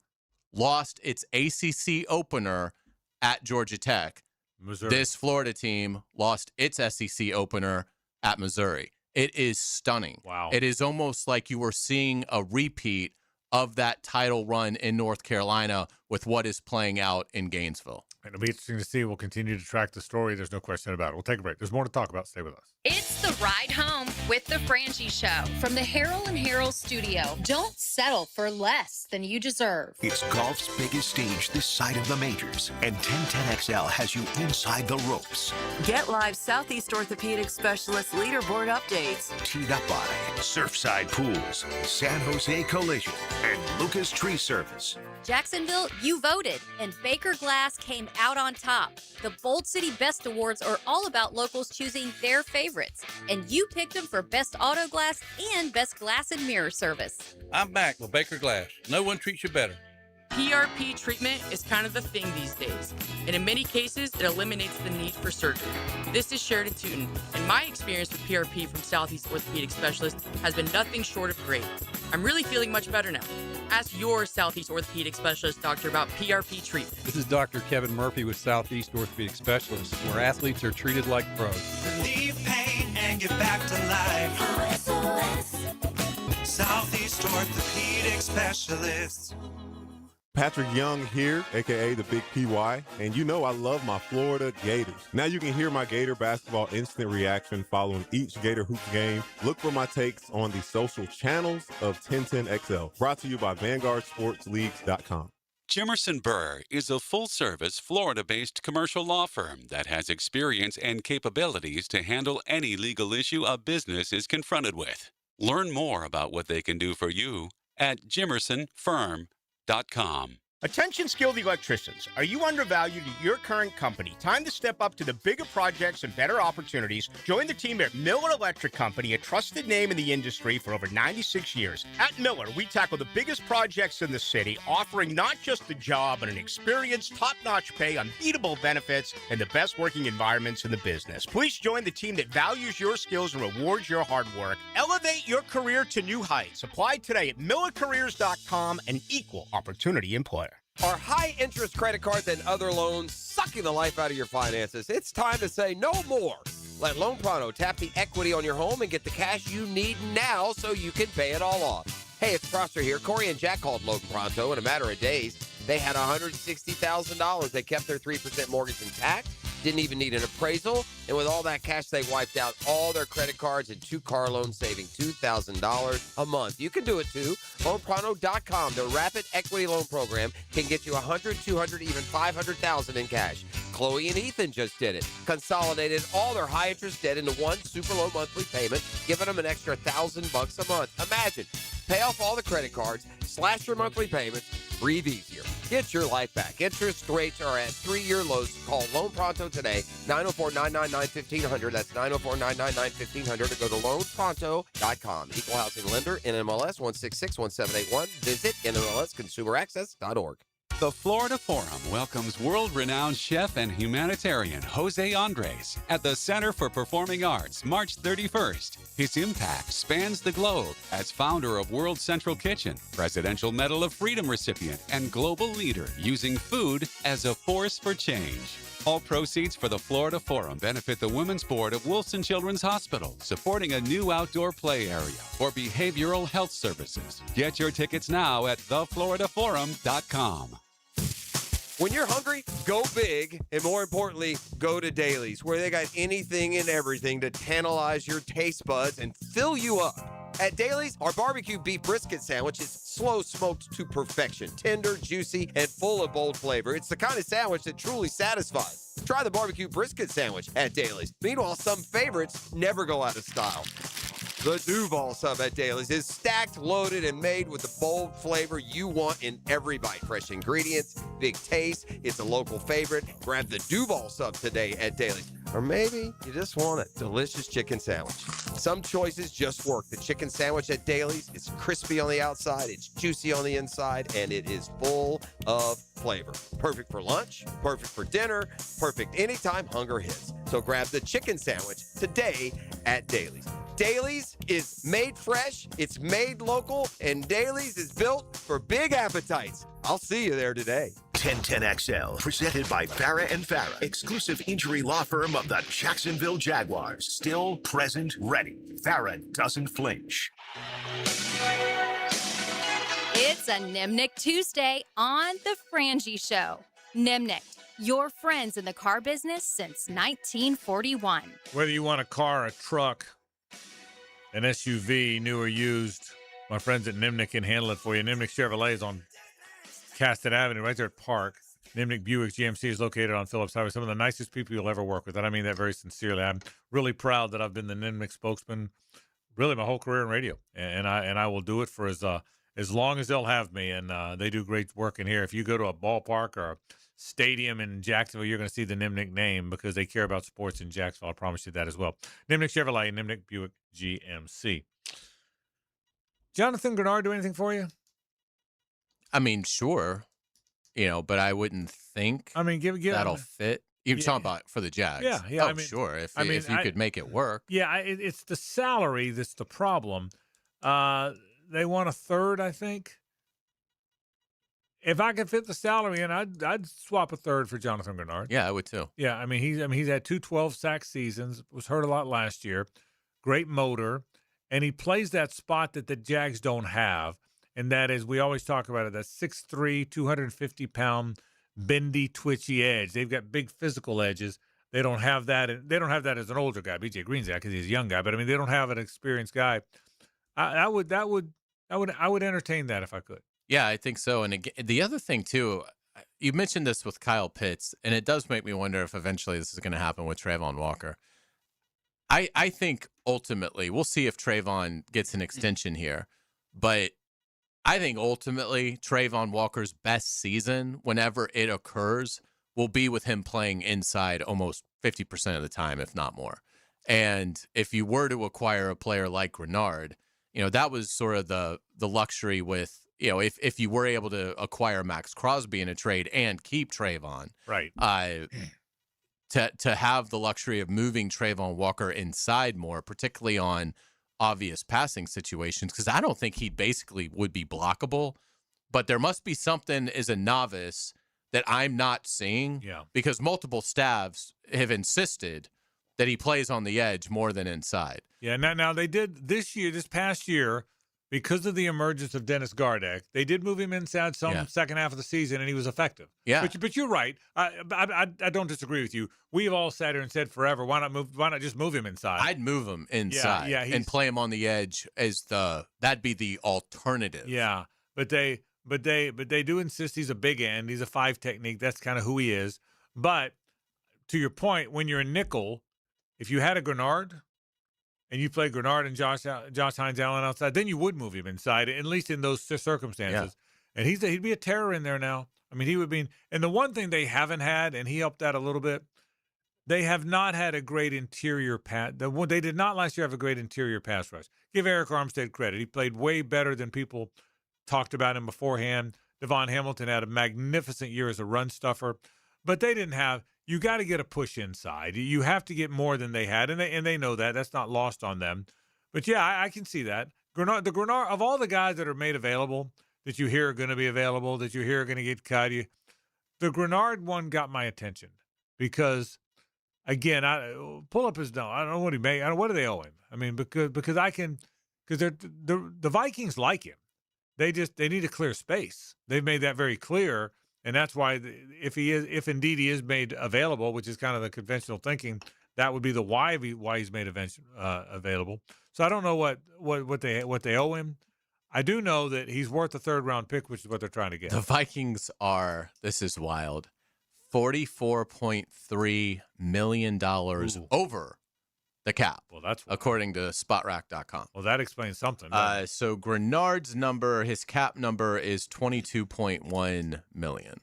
lost its ACC opener at Georgia Tech. Missouri. This Florida team lost its SEC opener at Missouri. It is stunning. Wow. It is almost like you were seeing a repeat of that title run in North Carolina with what is playing out in Gainesville. It'll be interesting to see. We'll continue to track the story. There's no question about it. We'll take a break. There's more to talk about. Stay with us. It's the ride home with the Frangie Show from the Harold and Harold studio. Don't settle for less than you deserve. It's golf's biggest stage this side of the majors, and 1010XL has you inside the ropes. Get live Southeast Orthopedic Specialist leaderboard updates. Teed up by Surfside Pools, San Jose Collision, and Lucas Tree Service. Jacksonville, you voted, and Baker Glass came out on top. The Bold City Best Awards are all about locals choosing their favorites, and you picked them for Best Auto Glass and Best Glass and Mirror Service. I'm back with Baker Glass. No one treats you better. PRP treatment is kind of the thing these days, and in many cases, it eliminates the need for surgery. This is Sheridan Tootin, and my experience with PRP from Southeast Orthopedic Specialist has been nothing short of great. I'm really feeling much better now. Ask your Southeast Orthopedic Specialist doctor about PRP treatment. This is Dr. Kevin Murphy with Southeast Orthopedic Specialists, where athletes are treated like pros. Relieve pain and get back to life. Southeast Orthopedic Specialists. Patrick Young here, a.k.a. the Big PY, and you know I love my Florida Gators. Now you can hear my Gator basketball instant reaction following each Gator Hoops game. Look for my takes on the social channels of 1010XL, brought to you by VanguardSportsLeagues.com. Jimerson Burr is a full-service, Florida-based commercial law firm that has experience and capabilities to handle any legal issue a business is confronted with. Learn more about what they can do for you at jimersonfirm.com. Attention skilled electricians. Are you undervalued at your current company? Time to step up to the bigger projects and better opportunities. Join the team at Miller Electric Company, a trusted name in the industry for over 96 years. At Miller, we tackle the biggest projects in the city, offering not just the job, but an experienced, top-notch pay, unbeatable benefits, and the best working environments in the business. Please join the team that values your skills and rewards your hard work. Elevate your career to new heights. Apply today at millercareers.com, an equal opportunity employer. Are high-interest credit cards and other loans sucking the life out of your finances? It's time to say no more. Let Loan Pronto tap the equity on your home and get the cash you need now so you can pay it all off. Hey, it's Prosser here. Corey and Jack called Loan Pronto in a matter of days. They had $160,000. They kept their 3% mortgage intact. Didn't even need an appraisal. And with all that cash, they wiped out all their credit cards and 2 car loans, saving $2,000 a month. You can do it too. LoanPronto.com, the rapid equity loan program, can get you $100,000, $200,000, even $500,000 in cash. Chloe and Ethan just did it. Consolidated all their high-interest debt into one super low monthly payment, giving them an extra $1,000 a month. Imagine, pay off all the credit cards, slash your monthly payments, breathe easier. Get your life back. Interest rates are at 3-year lows. Call Loan Pronto today, 904-999-1500. That's 904-999-1500. Or go to loanpronto.com. Equal housing lender, NMLS 1661781. Visit NMLSconsumeraccess.org. The Florida Forum welcomes world-renowned chef and humanitarian Jose Andres at the Center for Performing Arts March 31st. His impact spans the globe as founder of World Central Kitchen, Presidential Medal of Freedom recipient, and global leader using food as a force for change. All proceeds for the Florida Forum benefit the Women's Board of Wilson Children's Hospital, supporting a new outdoor play area for behavioral health services. Get your tickets now at thefloridaforum.com. When you're hungry, go big, and more importantly, go to Dailies, where they got anything and everything to tantalize your taste buds and fill you up. At Dailies, our barbecue beef brisket sandwich is slow smoked to perfection, tender, juicy, and full of bold flavor. It's the kind of sandwich that truly satisfies. Try the barbecue brisket sandwich at Dailies. Meanwhile, some favorites never go out of style. The Duval sub at Dailies is stacked, loaded, and made with the bold flavor you want in every bite. Fresh ingredients, big taste. It's a local favorite. Grab the Duval sub today at Dailies. Or maybe you just want a delicious chicken sandwich. Some choices just work. The chicken sandwich at Dailies is crispy on the outside, it's juicy on the inside, and it is full of flavor. Perfect for lunch, perfect for dinner, perfect anytime hunger hits. So grab the chicken sandwich today at Dailies. Dailies is made fresh, it's made local, and Dailies is built for big appetites. I'll see you there today. 1010XL, presented by Farah and Farah, exclusive injury law firm of the Jacksonville Jaguars. Still present, ready. Farah doesn't flinch. It's a Nimnick Tuesday on the Frangie Show. Nimnick, your friends in the car business since 1941. Whether you want a car, a truck, an SUV, new or used, my friends at Nimnick can handle it for you. Nimnick Chevrolet is on Caston Avenue, right there at Park. Nimnick Buick GMC is located on Phillips Highway. Some of the nicest people you'll ever work with, and I mean that very sincerely. I'm really proud that I've been the Nimnick spokesman really my whole career in radio, and I will do it for as long as they'll have me, and they do great work in here. If you go to a ballpark or a stadium in Jacksonville, you're going to see the Nimnick name because they care about sports in Jacksonville. I promise you that as well. Nimnick Chevrolet, Nimnick Buick GMC. Jonathan Grenard do anything for you? I mean, sure, but I wouldn't think. I mean, give that'll fit. You're talking about for the Jags. Yeah. Oh, sure. If you could make it work. Yeah, it's the salary that's the problem. They want a third, I think. If I could fit the salary in, I'd swap a third for Jonathan Grenard. Yeah, I would too. Yeah, he's had 2 12-sack seasons. Was hurt a lot last year. Great motor, and he plays that spot that the Jags don't have, and that is, we always talk about it, that 6'3", 250-pound, bendy, twitchy edge. They've got big physical edges. They don't have that. They don't have that as an older guy. B.J. Green's because he's a young guy, but they don't have an experienced guy. I would entertain that if I could. Yeah, I think so. And again, the other thing too, you mentioned this with Kyle Pitts, and it does make me wonder if eventually this is going to happen with Trayvon Walker. I think ultimately we'll see if Trayvon gets an extension here, but I think ultimately Trayvon Walker's best season, whenever it occurs, will be with him playing inside almost 50% of the time, if not more. And if you were to acquire a player like Grenard, that was sort of the luxury with, if you were able to acquire Max Crosby in a trade and keep Trayvon, right? To have the luxury of moving Trayvon Walker inside more, particularly on obvious passing situations, because I don't think he basically would be blockable, but there must be something as a novice that I'm not seeing, because multiple staffs have insisted that he plays on the edge more than inside. Yeah, now they did this past year, because of the emergence of Dennis Gardeck, they did move him inside some second half of the season, and he was effective. Yeah. But you're right. I don't disagree with you. We've all sat here and said forever, why not just move him inside? I'd move him inside and play him on the edge as that'd be the alternative. Yeah. But they do insist he's a big end. He's a 5 technique. That's kind of who he is. But to your point, when you're a nickel, if you had a Grenard and you play Grenard and Josh Hines Allen outside, then you would move him inside, at least in those circumstances. Yeah. And he'd be a terror in there now. I mean, he would be. And the one thing they haven't had, and he helped out a little bit, they have not had a great interior pass. They did not last year have a great interior pass rush. Give Eric Armstead credit. He played way better than people talked about him beforehand. Devon Hamilton had a magnificent year as a run stuffer. But they didn't have – you got to get a push inside. You have to get more than they had, and they know that. That's not lost on them. But, yeah, I can see that. The Grenard, of all the guys that are made available that you hear are going to be available, that you hear are going to get cut, the Grenard one got my attention because, again, pull up his – I don't know what he made. What do they owe him? I mean, because the Vikings like him. They need to clear space. They've made that very clear. And that's why, if indeed he is made available, which is kind of the conventional thinking, that would be the why he's made available. So I don't know what they owe him. I do know that he's worth a 3rd-round pick, which is what they're trying to get. The Vikings are, this is wild, $44.3 million over the cap. Well, that's according to SpotRack.com. Well, that explains something. So Grenard's number, his cap number is $22.1 million.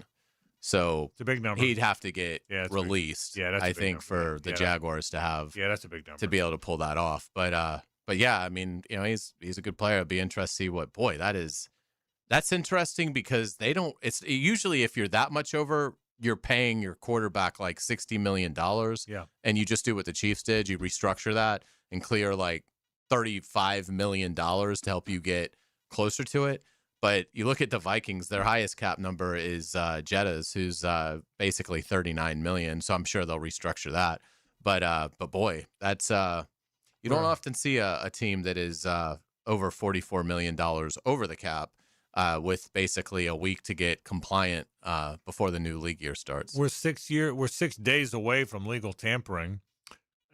So it's a big number. He'd have to get released. That's I think for the Jaguars to have. Yeah, that's a big number to be able to pull that off. But yeah, I mean, he's a good player. It'd be interesting to see what. Boy, that's interesting because they don't. It's usually if you're that much over, you're paying your quarterback like $60 million. Yeah. And you just do what the Chiefs did. You restructure that and clear like $35 million to help you get closer to it. But you look at the Vikings, their highest cap number is Jetta's, who's basically $39 million. So I'm sure they'll restructure that. But boy, that's you don't often see a team that is over $44 million over the cap. With basically a week to get compliant before the new league year starts. We're 6 days away from legal tampering,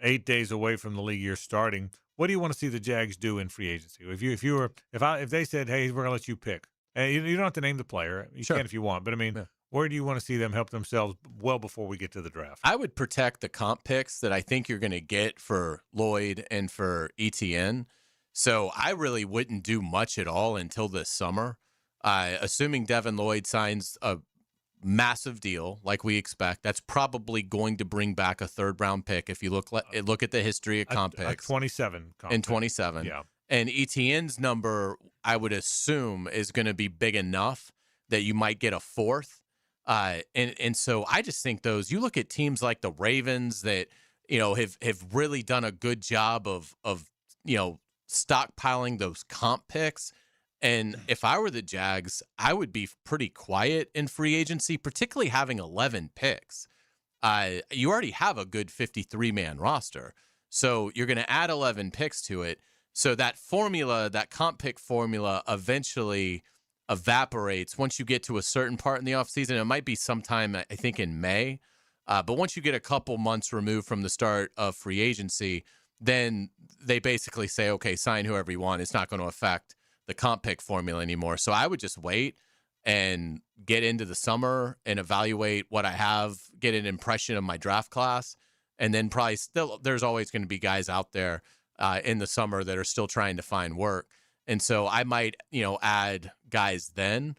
8 days away from the league year starting. What do you want to see the Jags do in free agency? If they said, hey, we're gonna let you pick, and you don't have to name the player, you can if you want, but I mean, where do you want to see them help themselves well before we get to the draft? I would protect the comp picks that I think you're going to get for Lloyd and for ETN. So I really wouldn't do much at all until this summer. Assuming Devin Lloyd signs a massive deal like we expect, that's probably going to bring back a 3rd-round pick. If you look at the history of comp picks, 27 in 27, yeah. And ETN's number, I would assume, is going to be big enough that you might get a 4th. And so I just think you look at teams like the Ravens that have really done a good job of stockpiling those comp picks. And if I were the Jags, I would be pretty quiet in free agency, particularly having 11 picks. You already have a good 53-man roster. So you're going to add 11 picks to it. So that formula, that comp pick formula, eventually evaporates once you get to a certain part in the offseason. It might be sometime, I think, in May. But once you get a couple months removed from the start of free agency, then they basically say, okay, sign whoever you want. It's not going to affect the comp pick formula anymore. So I would just wait and get into the summer and evaluate what I have, get an impression of my draft class, and then probably there's always going to be guys out there in the summer that are still trying to find work. And so I might, add guys then.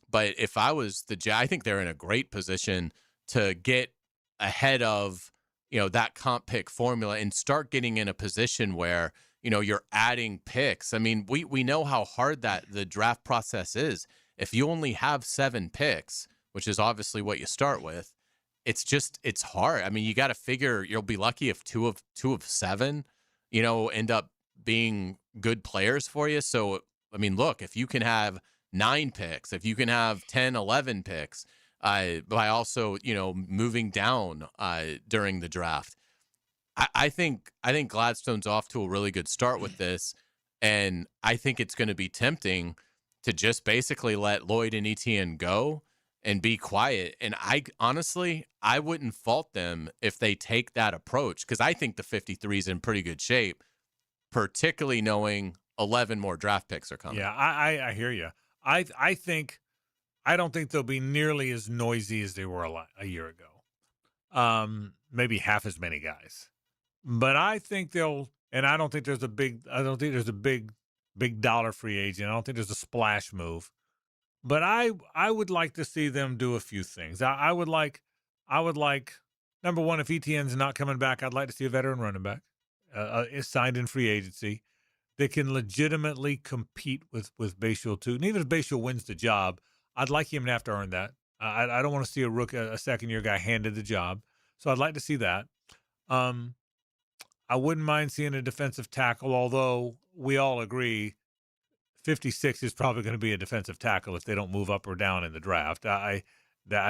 But if I was the Jags, I think they're in a great position to get ahead of, that comp pick formula and start getting in a position where you're adding picks. I mean, we know how hard the draft process is. If you only have 7 picks, which is obviously what you start with, it's hard. I mean, you got to figure you'll be lucky if two of 7, end up being good players for you. So, I mean, look, if you can have 9 picks, if you can have 10, 11 picks, by also, moving down during the draft, I think Gladstone's off to a really good start with this. And I think it's going to be tempting to just basically let Lloyd and Etienne go and be quiet. And I honestly wouldn't fault them if they take that approach, because I think the 53 is in pretty good shape, particularly knowing 11 more draft picks are coming. Yeah, I hear you. I don't think they'll be nearly as noisy as they were a year ago. Maybe half as many guys. But I think they'll, and I don't think there's a big dollar free agent. I don't think there's a splash move. But I would like to see them do a few things. I would like, number one, if Etienne's not coming back, I'd like to see a veteran running back signed in free agency that can legitimately compete with Bashal too. And even if Bashal wins the job, I'd like him to have to earn that. I don't want to see a second-year guy handed the job. So I'd like to see that. I wouldn't mind seeing a defensive tackle, although we all agree 56 is probably going to be a defensive tackle if they don't move up or down in the draft. I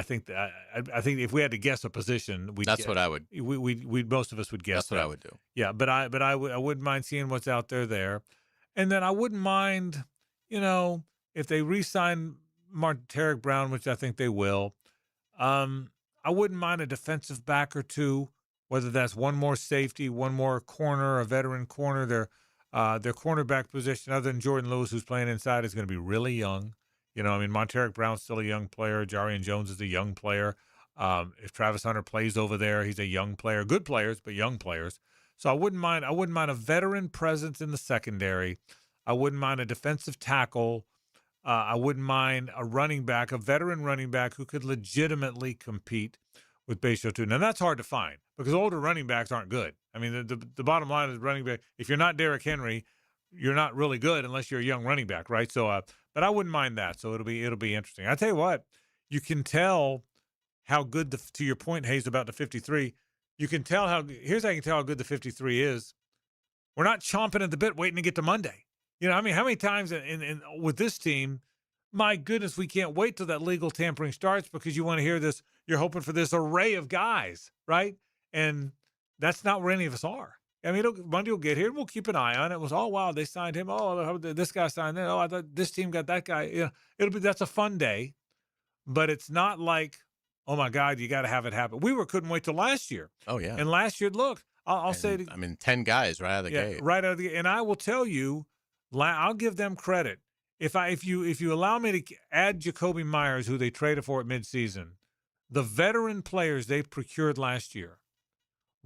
think if we had to guess a position, what I would. We most of us would guess. That's what I would do. Yeah, but I wouldn't mind seeing what's out there, and then I wouldn't mind, if they re-sign Tarek Brown, which I think they will. I wouldn't mind a defensive back or two, whether that's one more safety, one more corner, a veteran corner. Their cornerback position, other than Jordan Lewis, who's playing inside, is going to be really young. Monteric Brown's still a young player. Jarian Jones is a young player. If Travis Hunter plays over there, he's a young player. Good players, but young players. So I wouldn't mind a veteran presence in the secondary. I wouldn't mind a defensive tackle. I wouldn't mind a veteran running back who could legitimately compete with Bashal too. Now that's hard to find because older running backs aren't good. I mean, the bottom line is running back. If you're not Derrick Henry, you're not really good unless you're a young running back, right? So, but I wouldn't mind that. So it'll be interesting. I tell you what, you can tell how good to your point, Hayes, about the 53. You can tell here's how you can tell how good the 53 is. We're not chomping at the bit waiting to get to Monday. How many times with this team, my goodness, we can't wait till that legal tampering starts because you want to hear this. You're hoping for this array of guys, right? And that's not where any of us are. I mean, Monday will get here, and we'll keep an eye on it. It was, oh, wow, they signed him. Oh, this guy signed that. Oh, I thought this team got that guy. That's a fun day, but it's not like, oh, my God, you got to have it happen. Couldn't wait till last year. Oh, yeah. And last year, look, I'll say it. 10 guys right out of the gate. Right out of the gate. And I will tell you, I'll give them credit. If you allow me to add Jacoby Myers, who they traded for at midseason, the veteran players they procured last year,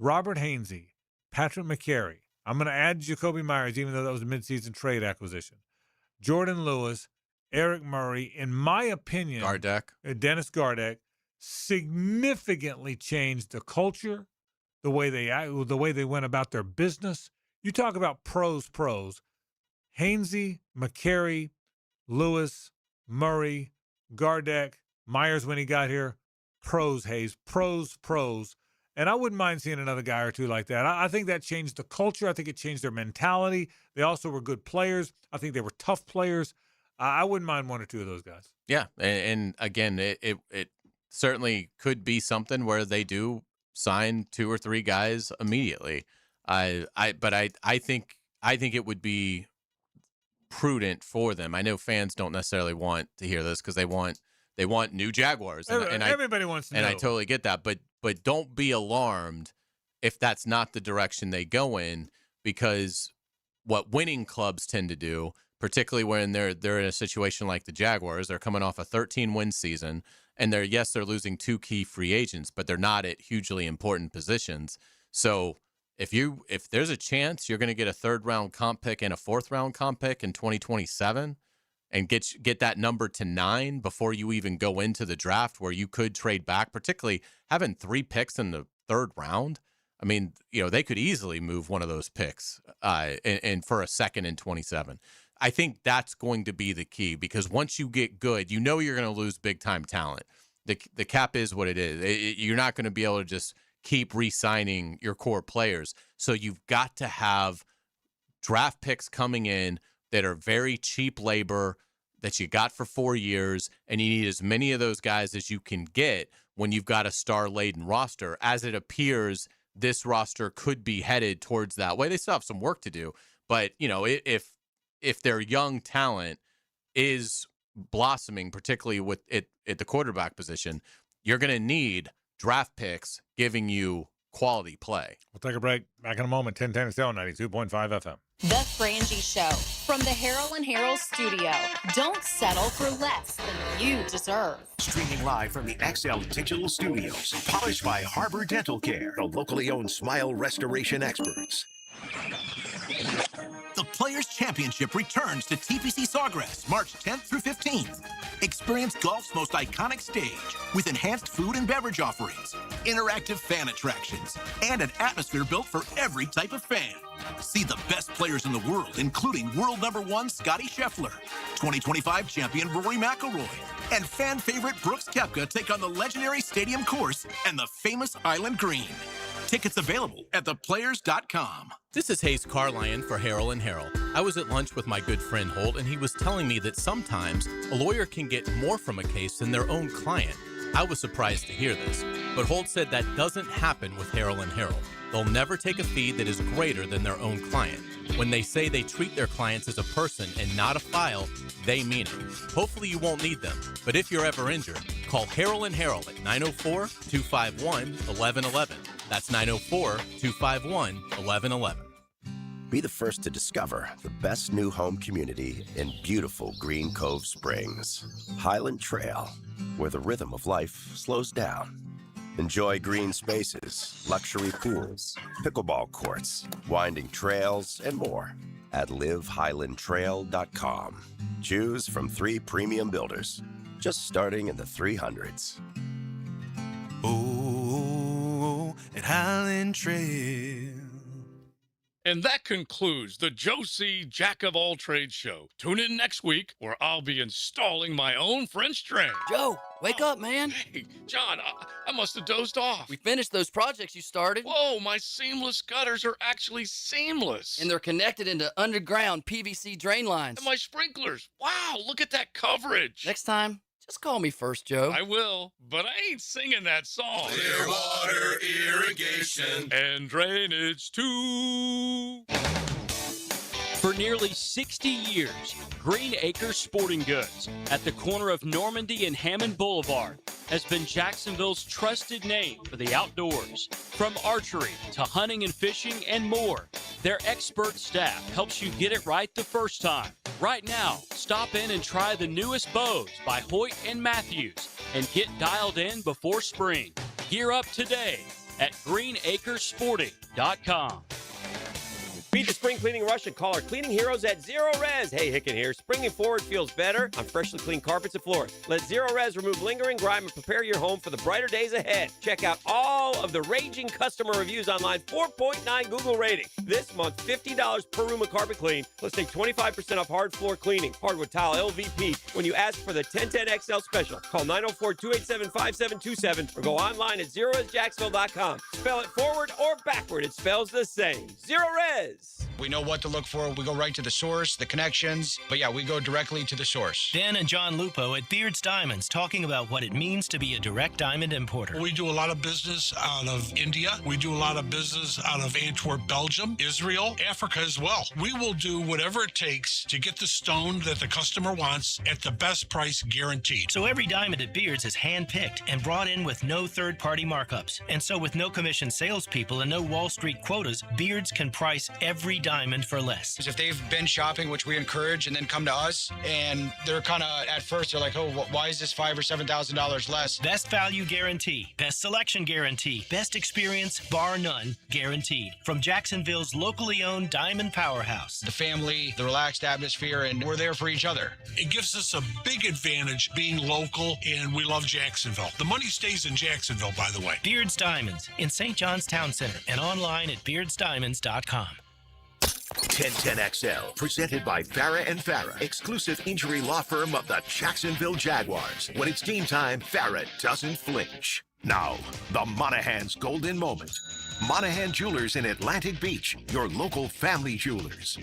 Robert Hainsey, Patrick McCary. I'm going to add Jacoby Myers, even though that was a midseason trade acquisition. Jordan Lewis, Eric Murray, in my opinion, Dennis Gardeck, significantly changed the culture, the way they went about their business. You talk about pros. Hainsey, McCary, Lewis, Murray, Gardeck, Myers when he got here, pros, Hayes, pros. And I wouldn't mind seeing another guy or two like that. I think that changed the culture. I think it changed their mentality. They also were good players. I think they were tough players. I wouldn't mind one or two of those guys. Yeah, and again, it certainly could be something where they do sign 2 or 3 guys immediately. But I think it would be prudent for them. I know fans don't necessarily want to hear this because they want new Jaguars, and everybody wants to know. And I totally get that, but don't be alarmed if that's not the direction they go in, because what winning clubs tend to do, particularly when they're in a situation like the Jaguars, they're coming off a 13-win season, and they're losing 2 key free agents, but they're not at hugely important positions. So if there's a chance you're going to get a 3rd-round comp pick and a 4th-round comp pick in 2027 and get that number to 9 before you even go into the draft, where you could trade back, particularly having 3 picks in the 3rd round. I mean, they could easily move one of those picks and for a 2nd in 27. I think that's going to be the key, because once you get good, you're going to lose big-time talent. The cap is what it is. You're not going to be able to just keep re-signing your core players. So you've got to have draft picks coming in that are very cheap labor that you got for 4 years, and you need as many of those guys as you can get when you've got a star-laden roster. As it appears, this roster could be headed towards that way. They still have some work to do, but if if their young talent is blossoming, particularly with it at the quarterback position, you're going to need draft picks giving you quality play. We'll take a break. Back in a moment. 1010 XL 92.5 FM. The Frangie Show from the Harold and Harold studio. Don't settle for less than you deserve. Streaming live from the XL Digital Studios. Polished by Harbor Dental Care, the locally owned smile restoration experts. The Players' Championship returns to TPC Sawgrass March 10th through 15th. Experience golf's most iconic stage with enhanced food and beverage offerings, interactive fan attractions, and an atmosphere built for every type of fan. See the best players in the world, including world number 1 Scotty Scheffler, 2025 champion Rory McIlroy, and fan favorite Brooks Koepka take on the legendary Stadium Course and the famous Island Green. Tickets available at theplayers.com. This is Hayes Carlion for Harold and Harold. I was at lunch with my good friend Holt, and he was telling me that sometimes a lawyer can get more from a case than their own client. I was surprised to hear this, but Holt said that doesn't happen with Harold and Harold. They'll never take a fee that is greater than their own client. When they say they treat their clients as a person and not a file, they mean it. Hopefully you won't need them, but if you're ever injured, call Harold and Harold at 904-251-1111. That's 904-251-1111. Be the first to discover the best new home community in beautiful Green Cove Springs. Highland Trail, where the rhythm of life slows down. Enjoy green spaces, luxury pools, pickleball courts, winding trails, and more at livehighlandtrail.com. Choose from 3 premium builders, just starting in the 300s. Oh, at Highland Trail. And that concludes the Joe C. Jack of All Trades show. Tune in next week where I'll be installing my own French drain. Joe, wake up, man. Hey, John, I must have dozed off. We finished those projects you started. Whoa, my seamless gutters are actually seamless. And they're connected into underground PVC drain lines. And my sprinklers. Wow, look at that coverage. Next time, just call me first, Joe. I will, but I ain't singing that song. Clearwater irrigation and drainage too. For nearly 60 years, Green Acres Sporting Goods at the corner of Normandy and Hammond Boulevard has been Jacksonville's trusted name for the outdoors. From archery to hunting and fishing and more, their expert staff helps you get it right the first time. Right now, stop in and try the newest bows by Hoyt and Matthews and get dialed in before spring. Gear up today at greenacresporting.com. Beat the spring cleaning rush and call our cleaning heroes at Zero Res. Hey, Hicken here. Springing forward feels better on freshly cleaned carpets and floors. Let Zero Res remove lingering grime and prepare your home for the brighter days ahead. Check out all of the raging customer reviews online. 4.9 Google rating. This month, $50 per room of carpet clean. Let's take 25% off hard floor cleaning. Hardwood tile LVP when you ask for the 1010XL special. Call 904-287-5727 or go online at zeroresjacksonville.com. Spell it forward or backward. It spells the same. Zero Res. We know what to look for. We go right to the source, the connections. But yeah, we go directly to the source. Dan and John Lupo at Beard's Diamonds talking about what it means to be a direct diamond importer. We do a lot of business out of India. We do a lot of business out of Antwerp, Belgium, Israel, Africa as well. We will do whatever it takes to get the stone that the customer wants at the best price guaranteed. So every diamond at Beard's is hand-picked and brought in with no third-party markups. And so with no commission salespeople and no Wall Street quotas, Beard's can price every diamond for less. Because if they've been shopping, which we encourage, and then come to us, and they're kind of, at first, they're like, oh, why is this $5,000 or $7,000 less? Best value guarantee, best selection guarantee, best experience, bar none, guaranteed. From Jacksonville's locally owned Diamond Powerhouse. The family, the relaxed atmosphere, and we're there for each other. It gives us a big advantage being local, and we love Jacksonville. The money stays in Jacksonville, by the way. Beard's Diamonds in St. John's Town Center and online at beardsdiamonds.com. 1010XL, presented by Farah and Farah, exclusive injury law firm of the Jacksonville Jaguars. When it's game time, Farah doesn't flinch. Now, the Monahan's golden moment. Monahan Jewelers in Atlantic Beach, your local family jewelers.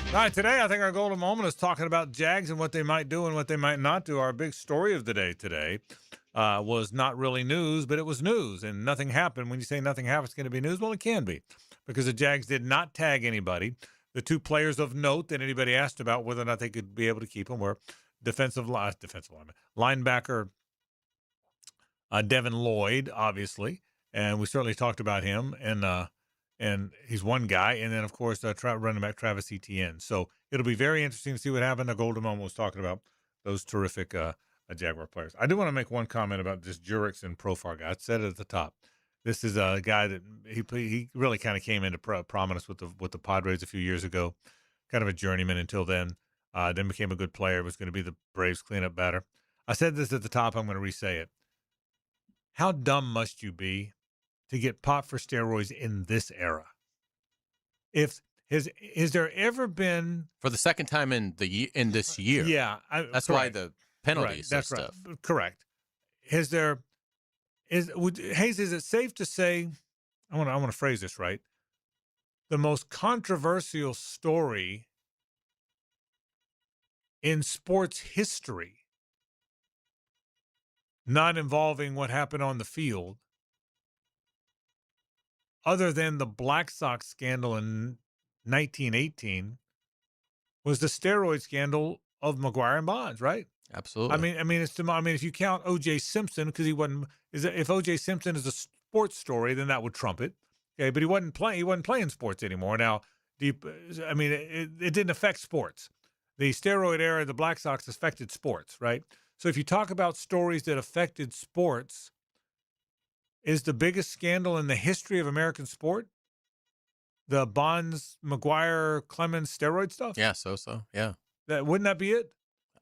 All right, today I think our golden moment is talking about Jags and what they might do and what they might not do. Our big story of the day today was not really news, but it was news, and nothing happened. When you say nothing happened, it's going to be news. Well, it can be, because the Jags did not tag anybody The two players of note that anybody asked about whether or not they could be able to keep him were defensive lineman, linebacker Devin Lloyd, obviously, and we certainly talked about him, and he's one guy, and then of course running back Travis Etienne. So it'll be very interesting to see what happened. Golden Moment was talking about those terrific Jaguar players. I do want to make one comment about this Jurix and Profar guy. I said it at the top. This is a guy that he really kind of came into prominence with the Padres a few years ago, kind of a journeyman until then. Then became a good player. Was going to be the Braves cleanup batter. I said this at the top. I'm going to re-say it. How dumb must you be to get popped for steroids in this era? Has there ever been for the second time in this year? Yeah, that's correct. why the penalties. Right, that's and stuff. Right. Correct. Hayes? Is it safe to say? I want to phrase this right. The most controversial story in sports history, not involving what happened on the field, other than the Black Sox scandal in 1918, was the steroid scandal of McGuire and Bonds, right? Absolutely. I mean, if you count O.J. Simpson, because if O.J. Simpson is a sports story, then that would trump it. Okay, but he wasn't playing sports anymore. Now, it didn't affect sports. The steroid era of the Black Sox affected sports, right? So if you talk about stories that affected sports, is the biggest scandal in the history of American sport the Bonds, McGuire, Clemens steroid stuff? Yeah, yeah. Wouldn't that be it?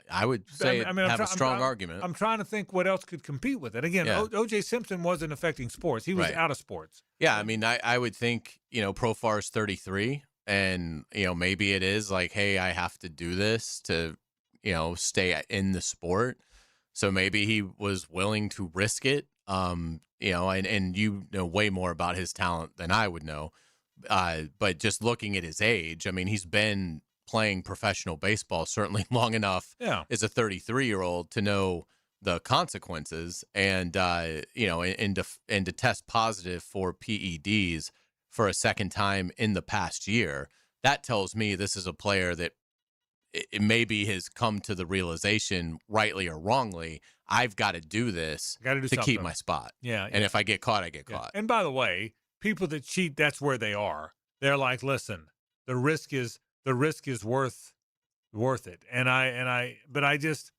I would say have a strong argument. I'm trying to think what else could compete with it. Again, Yeah. O.J. Simpson wasn't affecting sports. He was Right. out of sports. Yeah, I mean, I would think, Profar is 33, and, maybe it is like, hey, I have to do this to, stay in the sport. So maybe he was willing to risk it, and you know way more about his talent than I would know. But just looking at his age, I mean, he's been playing professional baseball certainly long enough as a 33-year-old to know the consequences and to test positive for PEDs for a second time in the past year. That tells me this is a player that it maybe has come to the realization, rightly or wrongly, I've got to do this to keep my spot. Yeah. And if I get caught, I get caught. And by the way, people that cheat, that's where they are. They're like, listen, the risk is worth it. And I just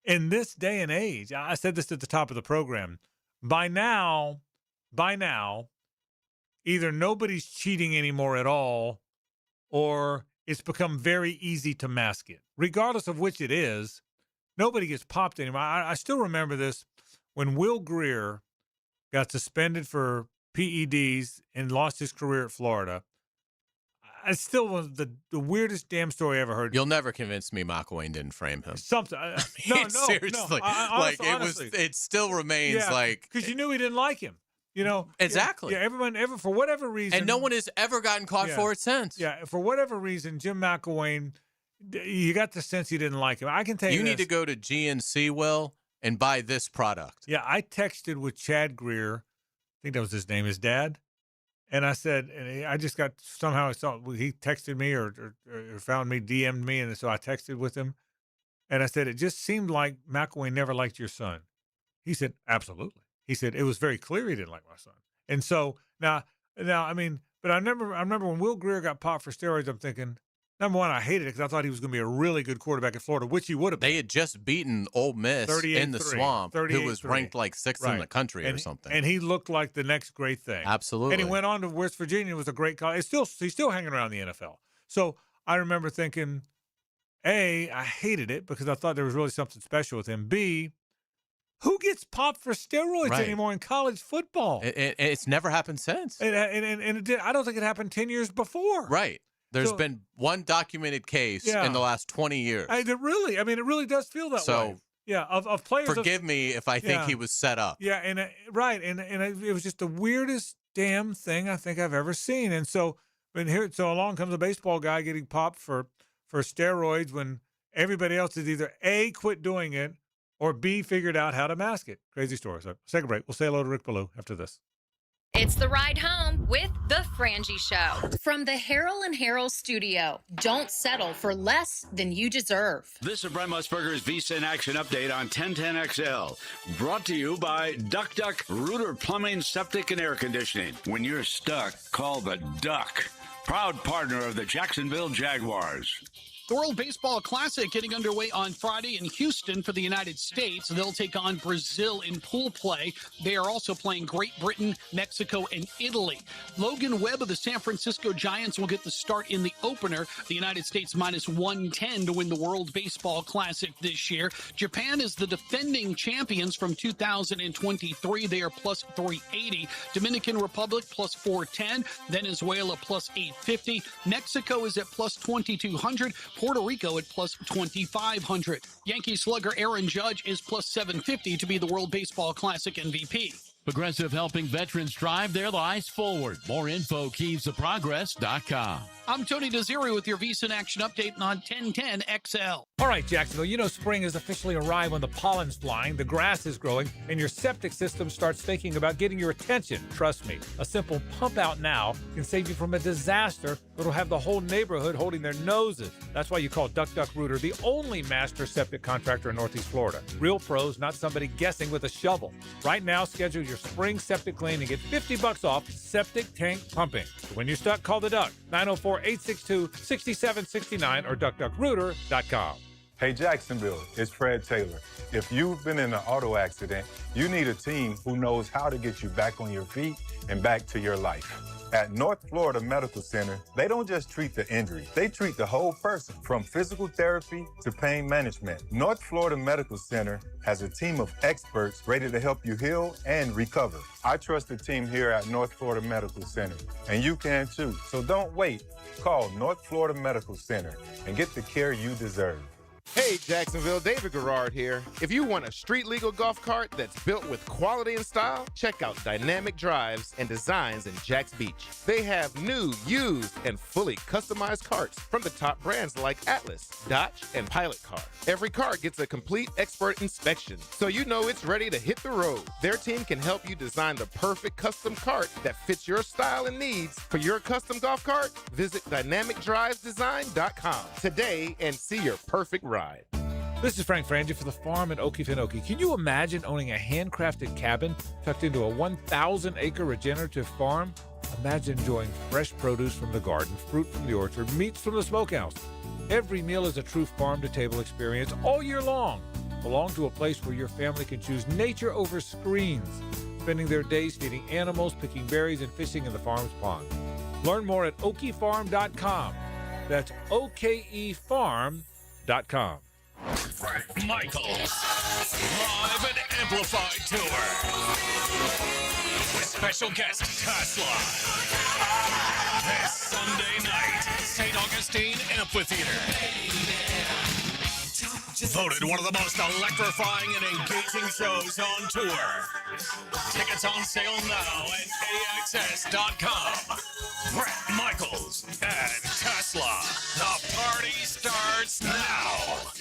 in this day and age, I said this at the top of the program, by now, either nobody's cheating anymore at all, or it's become very easy to mask it. Regardless of which it is, nobody gets popped anymore. I still remember this when Will Greer got suspended for PEDs and lost his career at Florida. I still was the weirdest damn story I ever heard. You'll never convince me McElwain didn't frame him. Something. No, seriously. Honestly. It still remains because you knew he didn't like him. Exactly. Yeah, everyone for whatever reason, and no one has ever gotten caught for it since. Yeah, for whatever reason, Jim McElwain, you got the sense he didn't like him. I can tell you, you need to go to GNC, Will, and buy this product. Yeah, I texted with Chad Greer, I think that was his name, his dad, and I said, and I just got somehow I saw he texted me or found me, DM'd me, and so I texted with him, and I said it just seemed like McElwain never liked your son. He said, absolutely. He said it was very clear he didn't like my son. And so now, I mean, but I remember when Will Greer got popped for steroids, I'm thinking, number one, I hated it because I thought he was going to be a really good quarterback at Florida, which he would have been. They had just beaten Ole Miss in the swamp, who was ranked like sixth in the country or something. And he looked like the next great thing. Absolutely. And he went on to West Virginia, was a great college. He's still hanging around the NFL. So I remember thinking, A, I hated it because I thought there was really something special with him. B, who gets popped for steroids anymore in college football? It's never happened since. And it did, I don't think it happened 10 years before. Right. There's been one documented case in the last 20 years. It really does feel that way. Yeah, of players. Forgive me if I think he was set up. Yeah, and it was just the weirdest damn thing I think I've ever seen. And so along comes a baseball guy getting popped for steroids when everybody else is either A, quit doing it, or B, figured out how to mask it. Crazy story. So, let's take a break. We'll say hello to Rick Ballou after this. It's the ride home with the Frangie Show. From the Harold and Harold studio, don't settle for less than you deserve. This is Brent Musburger's Visa in Action update on 1010XL. Brought to you by Duck Duck Rooter Plumbing, Septic, and Air Conditioning. When you're stuck, call the Duck. Proud partner of the Jacksonville Jaguars. The World Baseball Classic getting underway on Friday in Houston for the United States. They'll take on Brazil in pool play. They are also playing Great Britain, Mexico, and Italy. Logan Webb of the San Francisco Giants will get the start in the opener. The United States minus 110 to win the World Baseball Classic this year. Japan is the defending champions from 2023. They are plus 380. Dominican Republic plus 410. Venezuela plus 850. Mexico is at plus 2200. Puerto Rico at plus 2,500. Yankee slugger Aaron Judge is plus 750 to be the World Baseball Classic MVP. Progressive helping veterans drive their lives forward. More info, KeysOfProgress.com. I'm Tony Desiri with your Visa in Action update on 1010 XL. All right, Jacksonville, you know spring has officially arrived when the pollen's flying, the grass is growing, and your septic system starts thinking about getting your attention. Trust me, a simple pump out now can save you from a disaster that'll have the whole neighborhood holding their noses. That's why you call Duck Duck Rooter the only master septic contractor in Northeast Florida. Real pros, not somebody guessing with a shovel. Right now, schedule your spring septic clean and get $50 off septic tank pumping. So when you're stuck, call the Duck, 904-862-6769 or duckduckrooter.com. Hey Jacksonville, it's Fred Taylor. If you've been in an auto accident, you need a team who knows how to get you back on your feet and back to your life. At North Florida Medical Center, they don't just treat the injury, they treat the whole person, from physical therapy to pain management. North Florida Medical Center has a team of experts ready to help you heal and recover. I trust the team here at North Florida Medical Center, and you can too. So don't wait. Call North Florida Medical Center and get the care you deserve. Hey Jacksonville, David Garrard here. If you want a street legal golf cart that's built with quality and style, check out Dynamic Drives and Designs in Jacks Beach. They have new, used, and fully customized carts from the top brands like Atlas, Dodge, and Pilot Car. Every car gets a complete expert inspection, so you know it's ready to hit the road. Their team can help you design the perfect custom cart that fits your style and needs. For your custom golf cart, visit dynamicdrivesdesign.com today and see your perfect ride. This is Frank Frangie for the farm in Okefenokee. Can you imagine owning a handcrafted cabin tucked into a 1,000-acre regenerative farm? Imagine enjoying fresh produce from the garden, fruit from the orchard, meats from the smokehouse. Every meal is a true farm-to-table experience all year long. Belong to a place where your family can choose nature over screens, spending their days feeding animals, picking berries, and fishing in the farm's pond. Learn more at okefarm.com. That's okefarm.com. Frank Michaels live and amplified tour with special guest Tesla this Sunday night, St. Augustine Amphitheater. Voted one of the most electrifying and engaging shows on tour. Tickets on sale now at AXS.com. Brett Michaels and Tesla. The party starts now.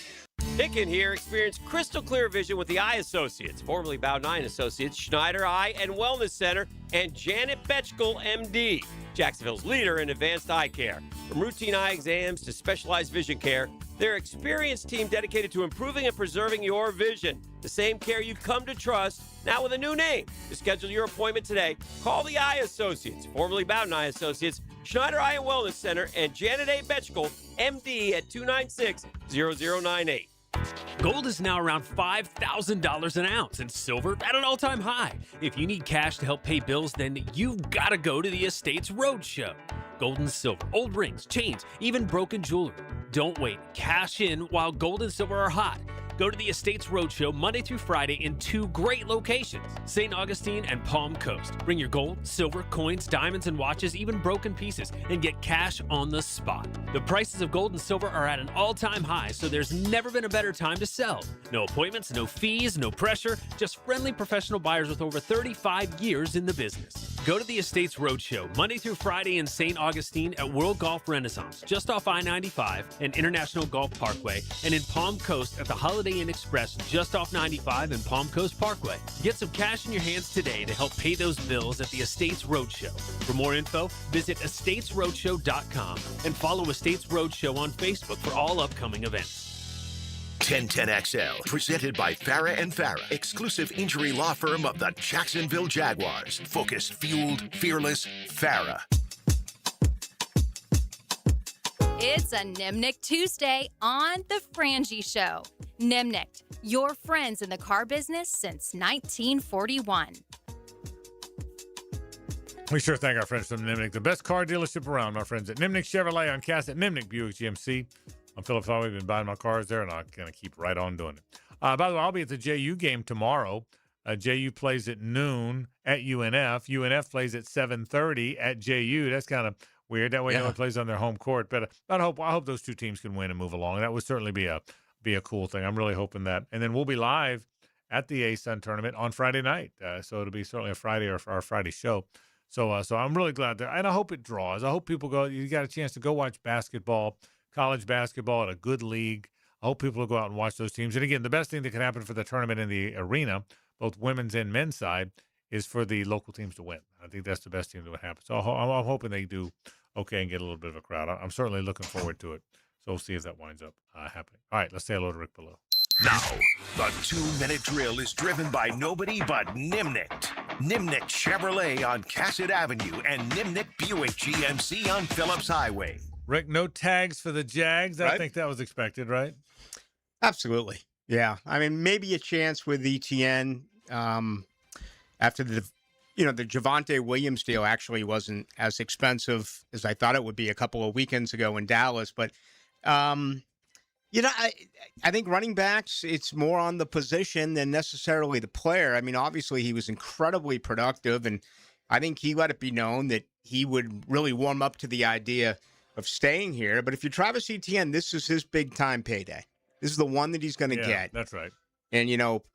Hicken here. Experience crystal clear vision with the Eye Associates, formerly Bow 9 Associates, Schneider Eye and Wellness Center, and Janet Betchkel, MD, Jacksonville's leader in advanced eye care. From routine eye exams to specialized vision care, their experienced team dedicated to improving and preserving your vision. The same care you've come to trust, now with a new name. To schedule your appointment today, call the Eye Associates, formerly Bow 9 Associates, Schneider Eye and Wellness Center, and Janet A. Betchkel, MD, at 296-0098. Gold is now around $5,000 an ounce, and silver at an all-time high. If you need cash to help pay bills, then you've got to go to the Estates Roadshow. Gold and silver, old rings, chains, even broken jewelry. Don't wait. Cash in while gold and silver are hot. Go to the Estates Roadshow Monday through Friday in two great locations, St. Augustine and Palm Coast. Bring your gold, silver, coins, diamonds, and watches, even broken pieces, and get cash on the spot. The prices of gold and silver are at an all-time high, so there's never been a better time to sell. No appointments, no fees, no pressure, just friendly professional buyers with over 35 years in the business. Go to the Estates Roadshow Monday through Friday in St. Augustine at World Golf Renaissance, just off I-95 and International Golf Parkway, and in Palm Coast at the Holiday Inn Express, just off 95 and Palm Coast Parkway. Get some cash in your hands today to help pay those bills at the Estates Roadshow. For more info, visit estatesroadshow.com and follow Estates Roadshow on Facebook for all upcoming events. 1010XL, presented by Farah and Farah, exclusive injury law firm of the Jacksonville Jaguars. Focused, fueled, fearless, Farah. It's a Nimnick Tuesday on The Frangie Show. Nimnick, your friends in the car business since 1941. We sure thank our friends from Nimnick, the best car dealership around. Our friends at Nimnick Chevrolet on Cass at Nimnick Buick GMC. I'm Philip Thawley. We've been buying my cars there, and I'm going to keep right on doing it. By the way, I'll be at the JU game tomorrow. JU plays at noon at UNF. UNF plays at 7:30 at JU. That's kind of weird. That way, no one plays on their home court. But I hope those two teams can win and move along. That would certainly be a cool thing. I'm really hoping that. And then we'll be live at the ASUN tournament on Friday night. So it'll be certainly a Friday or our Friday show. So I'm really glad that, and I hope it draws. I hope people go. You got a chance to go watch basketball. College basketball at a good league. I hope people will go out and watch those teams. And again, the best thing that can happen for the tournament in the arena, both women's and men's side, is for the local teams to win. I think that's the best thing that would happen. So I'm hoping they do okay and get a little bit of a crowd. I'm certainly looking forward to it. So we'll see if that winds up happening. All right, let's say hello to Rick Ballou. Now, the 2-minute drill is driven by nobody but Nimnick. Nimnick Chevrolet on Cassett Avenue and Nimnick Buick GMC on Phillips Highway. Rick, no tags for the Jags. I think that was expected, right? Absolutely. Yeah. I mean, maybe a chance with ETN after the Javonte Williams deal actually wasn't as expensive as I thought it would be a couple of weekends ago in Dallas. But, I think running backs, it's more on the position than necessarily the player. I mean, obviously he was incredibly productive, and I think he let it be known that he would really warm up to the idea of staying here. But if you're Travis Etienne, this is his big time payday. This is the one that he's going to get. That's right. And,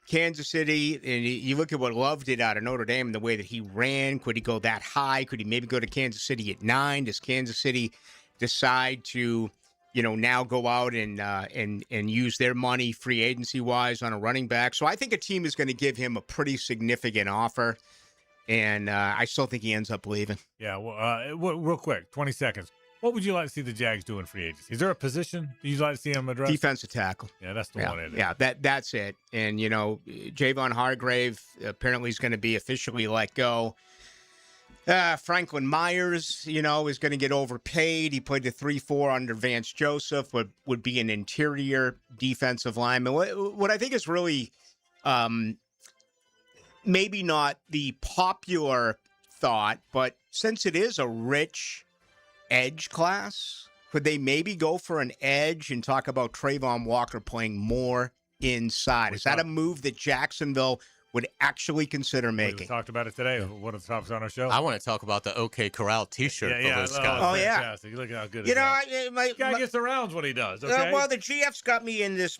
Kansas City, and you look at what Love did out of Notre Dame and the way that he ran. Could he go that high? Could he maybe go to Kansas City at 9? Does Kansas City decide to, now go out and use their money free agency wise on a running back? So I think a team is going to give him a pretty significant offer. And I still think he ends up leaving. Yeah. Well, real quick, 20 seconds. What would you like to see the Jags do in free agency? Is there a position that you'd like to see him address? Defensive tackle. Yeah, that's the one. Yeah, that's it. And, Javon Hargrave apparently is going to be officially let go. Franklin Myers, is going to get overpaid. He played the 3-4 under Vance Joseph, would be an interior defensive lineman. What I think is really maybe not the popular thought, but since it is a rich edge class, could they maybe go for an edge and talk about Trayvon Walker playing more inside? Is that a move that Jacksonville would actually consider making? We talked about it today. One of the topics on our show. I want to talk about the OK Corral T-shirt for those guys. Oh, yeah. Fantastic. Look at how good it is. My guy gets around what he does, okay? Well, the GF's got me in this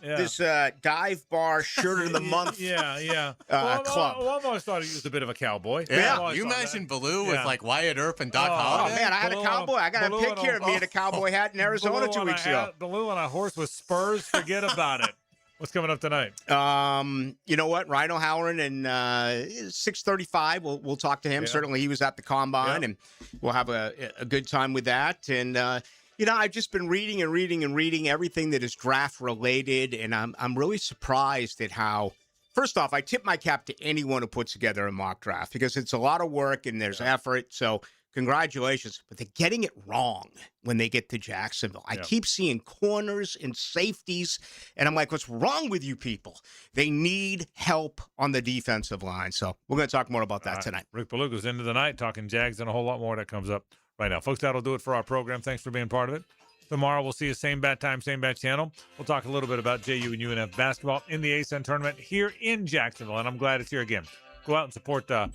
dive bar shirt of the month club. I almost thought he was a bit of a cowboy. Yeah, you mentioned Ballou with like Wyatt Earp and Doc Holliday. Oh, man, I had a cowboy. I got a pic here of me in a cowboy hat in Arizona 2 weeks ago. Ballou on a horse with spurs. Forget about it. What's coming up tonight? You know what? Ryan O'Halloran and 6:35. We'll talk to him. Yeah. Certainly, he was at the combine, and we'll have a good time with that. And I've just been reading everything that is draft related, and I'm really surprised at how. First off, I tip my cap to anyone who puts together a mock draft because it's a lot of work and there's effort. So congratulations, but they're getting it wrong when they get to Jacksonville. I keep seeing corners and safeties, and I'm like, what's wrong with you people? They need help on the defensive line. So we're going to talk more about that tonight. Rick Ballou goes into the night talking Jags and a whole lot more that comes up right now. Folks, that'll do it for our program. Thanks for being part of it. Tomorrow we'll see you same bat time, same bat channel. We'll talk a little bit about JU and UNF basketball in the ASUN tournament here in Jacksonville, and I'm glad it's here again. Go out and support that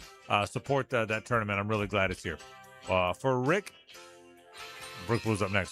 tournament. I'm really glad it's here. For Rick Ballou's up next.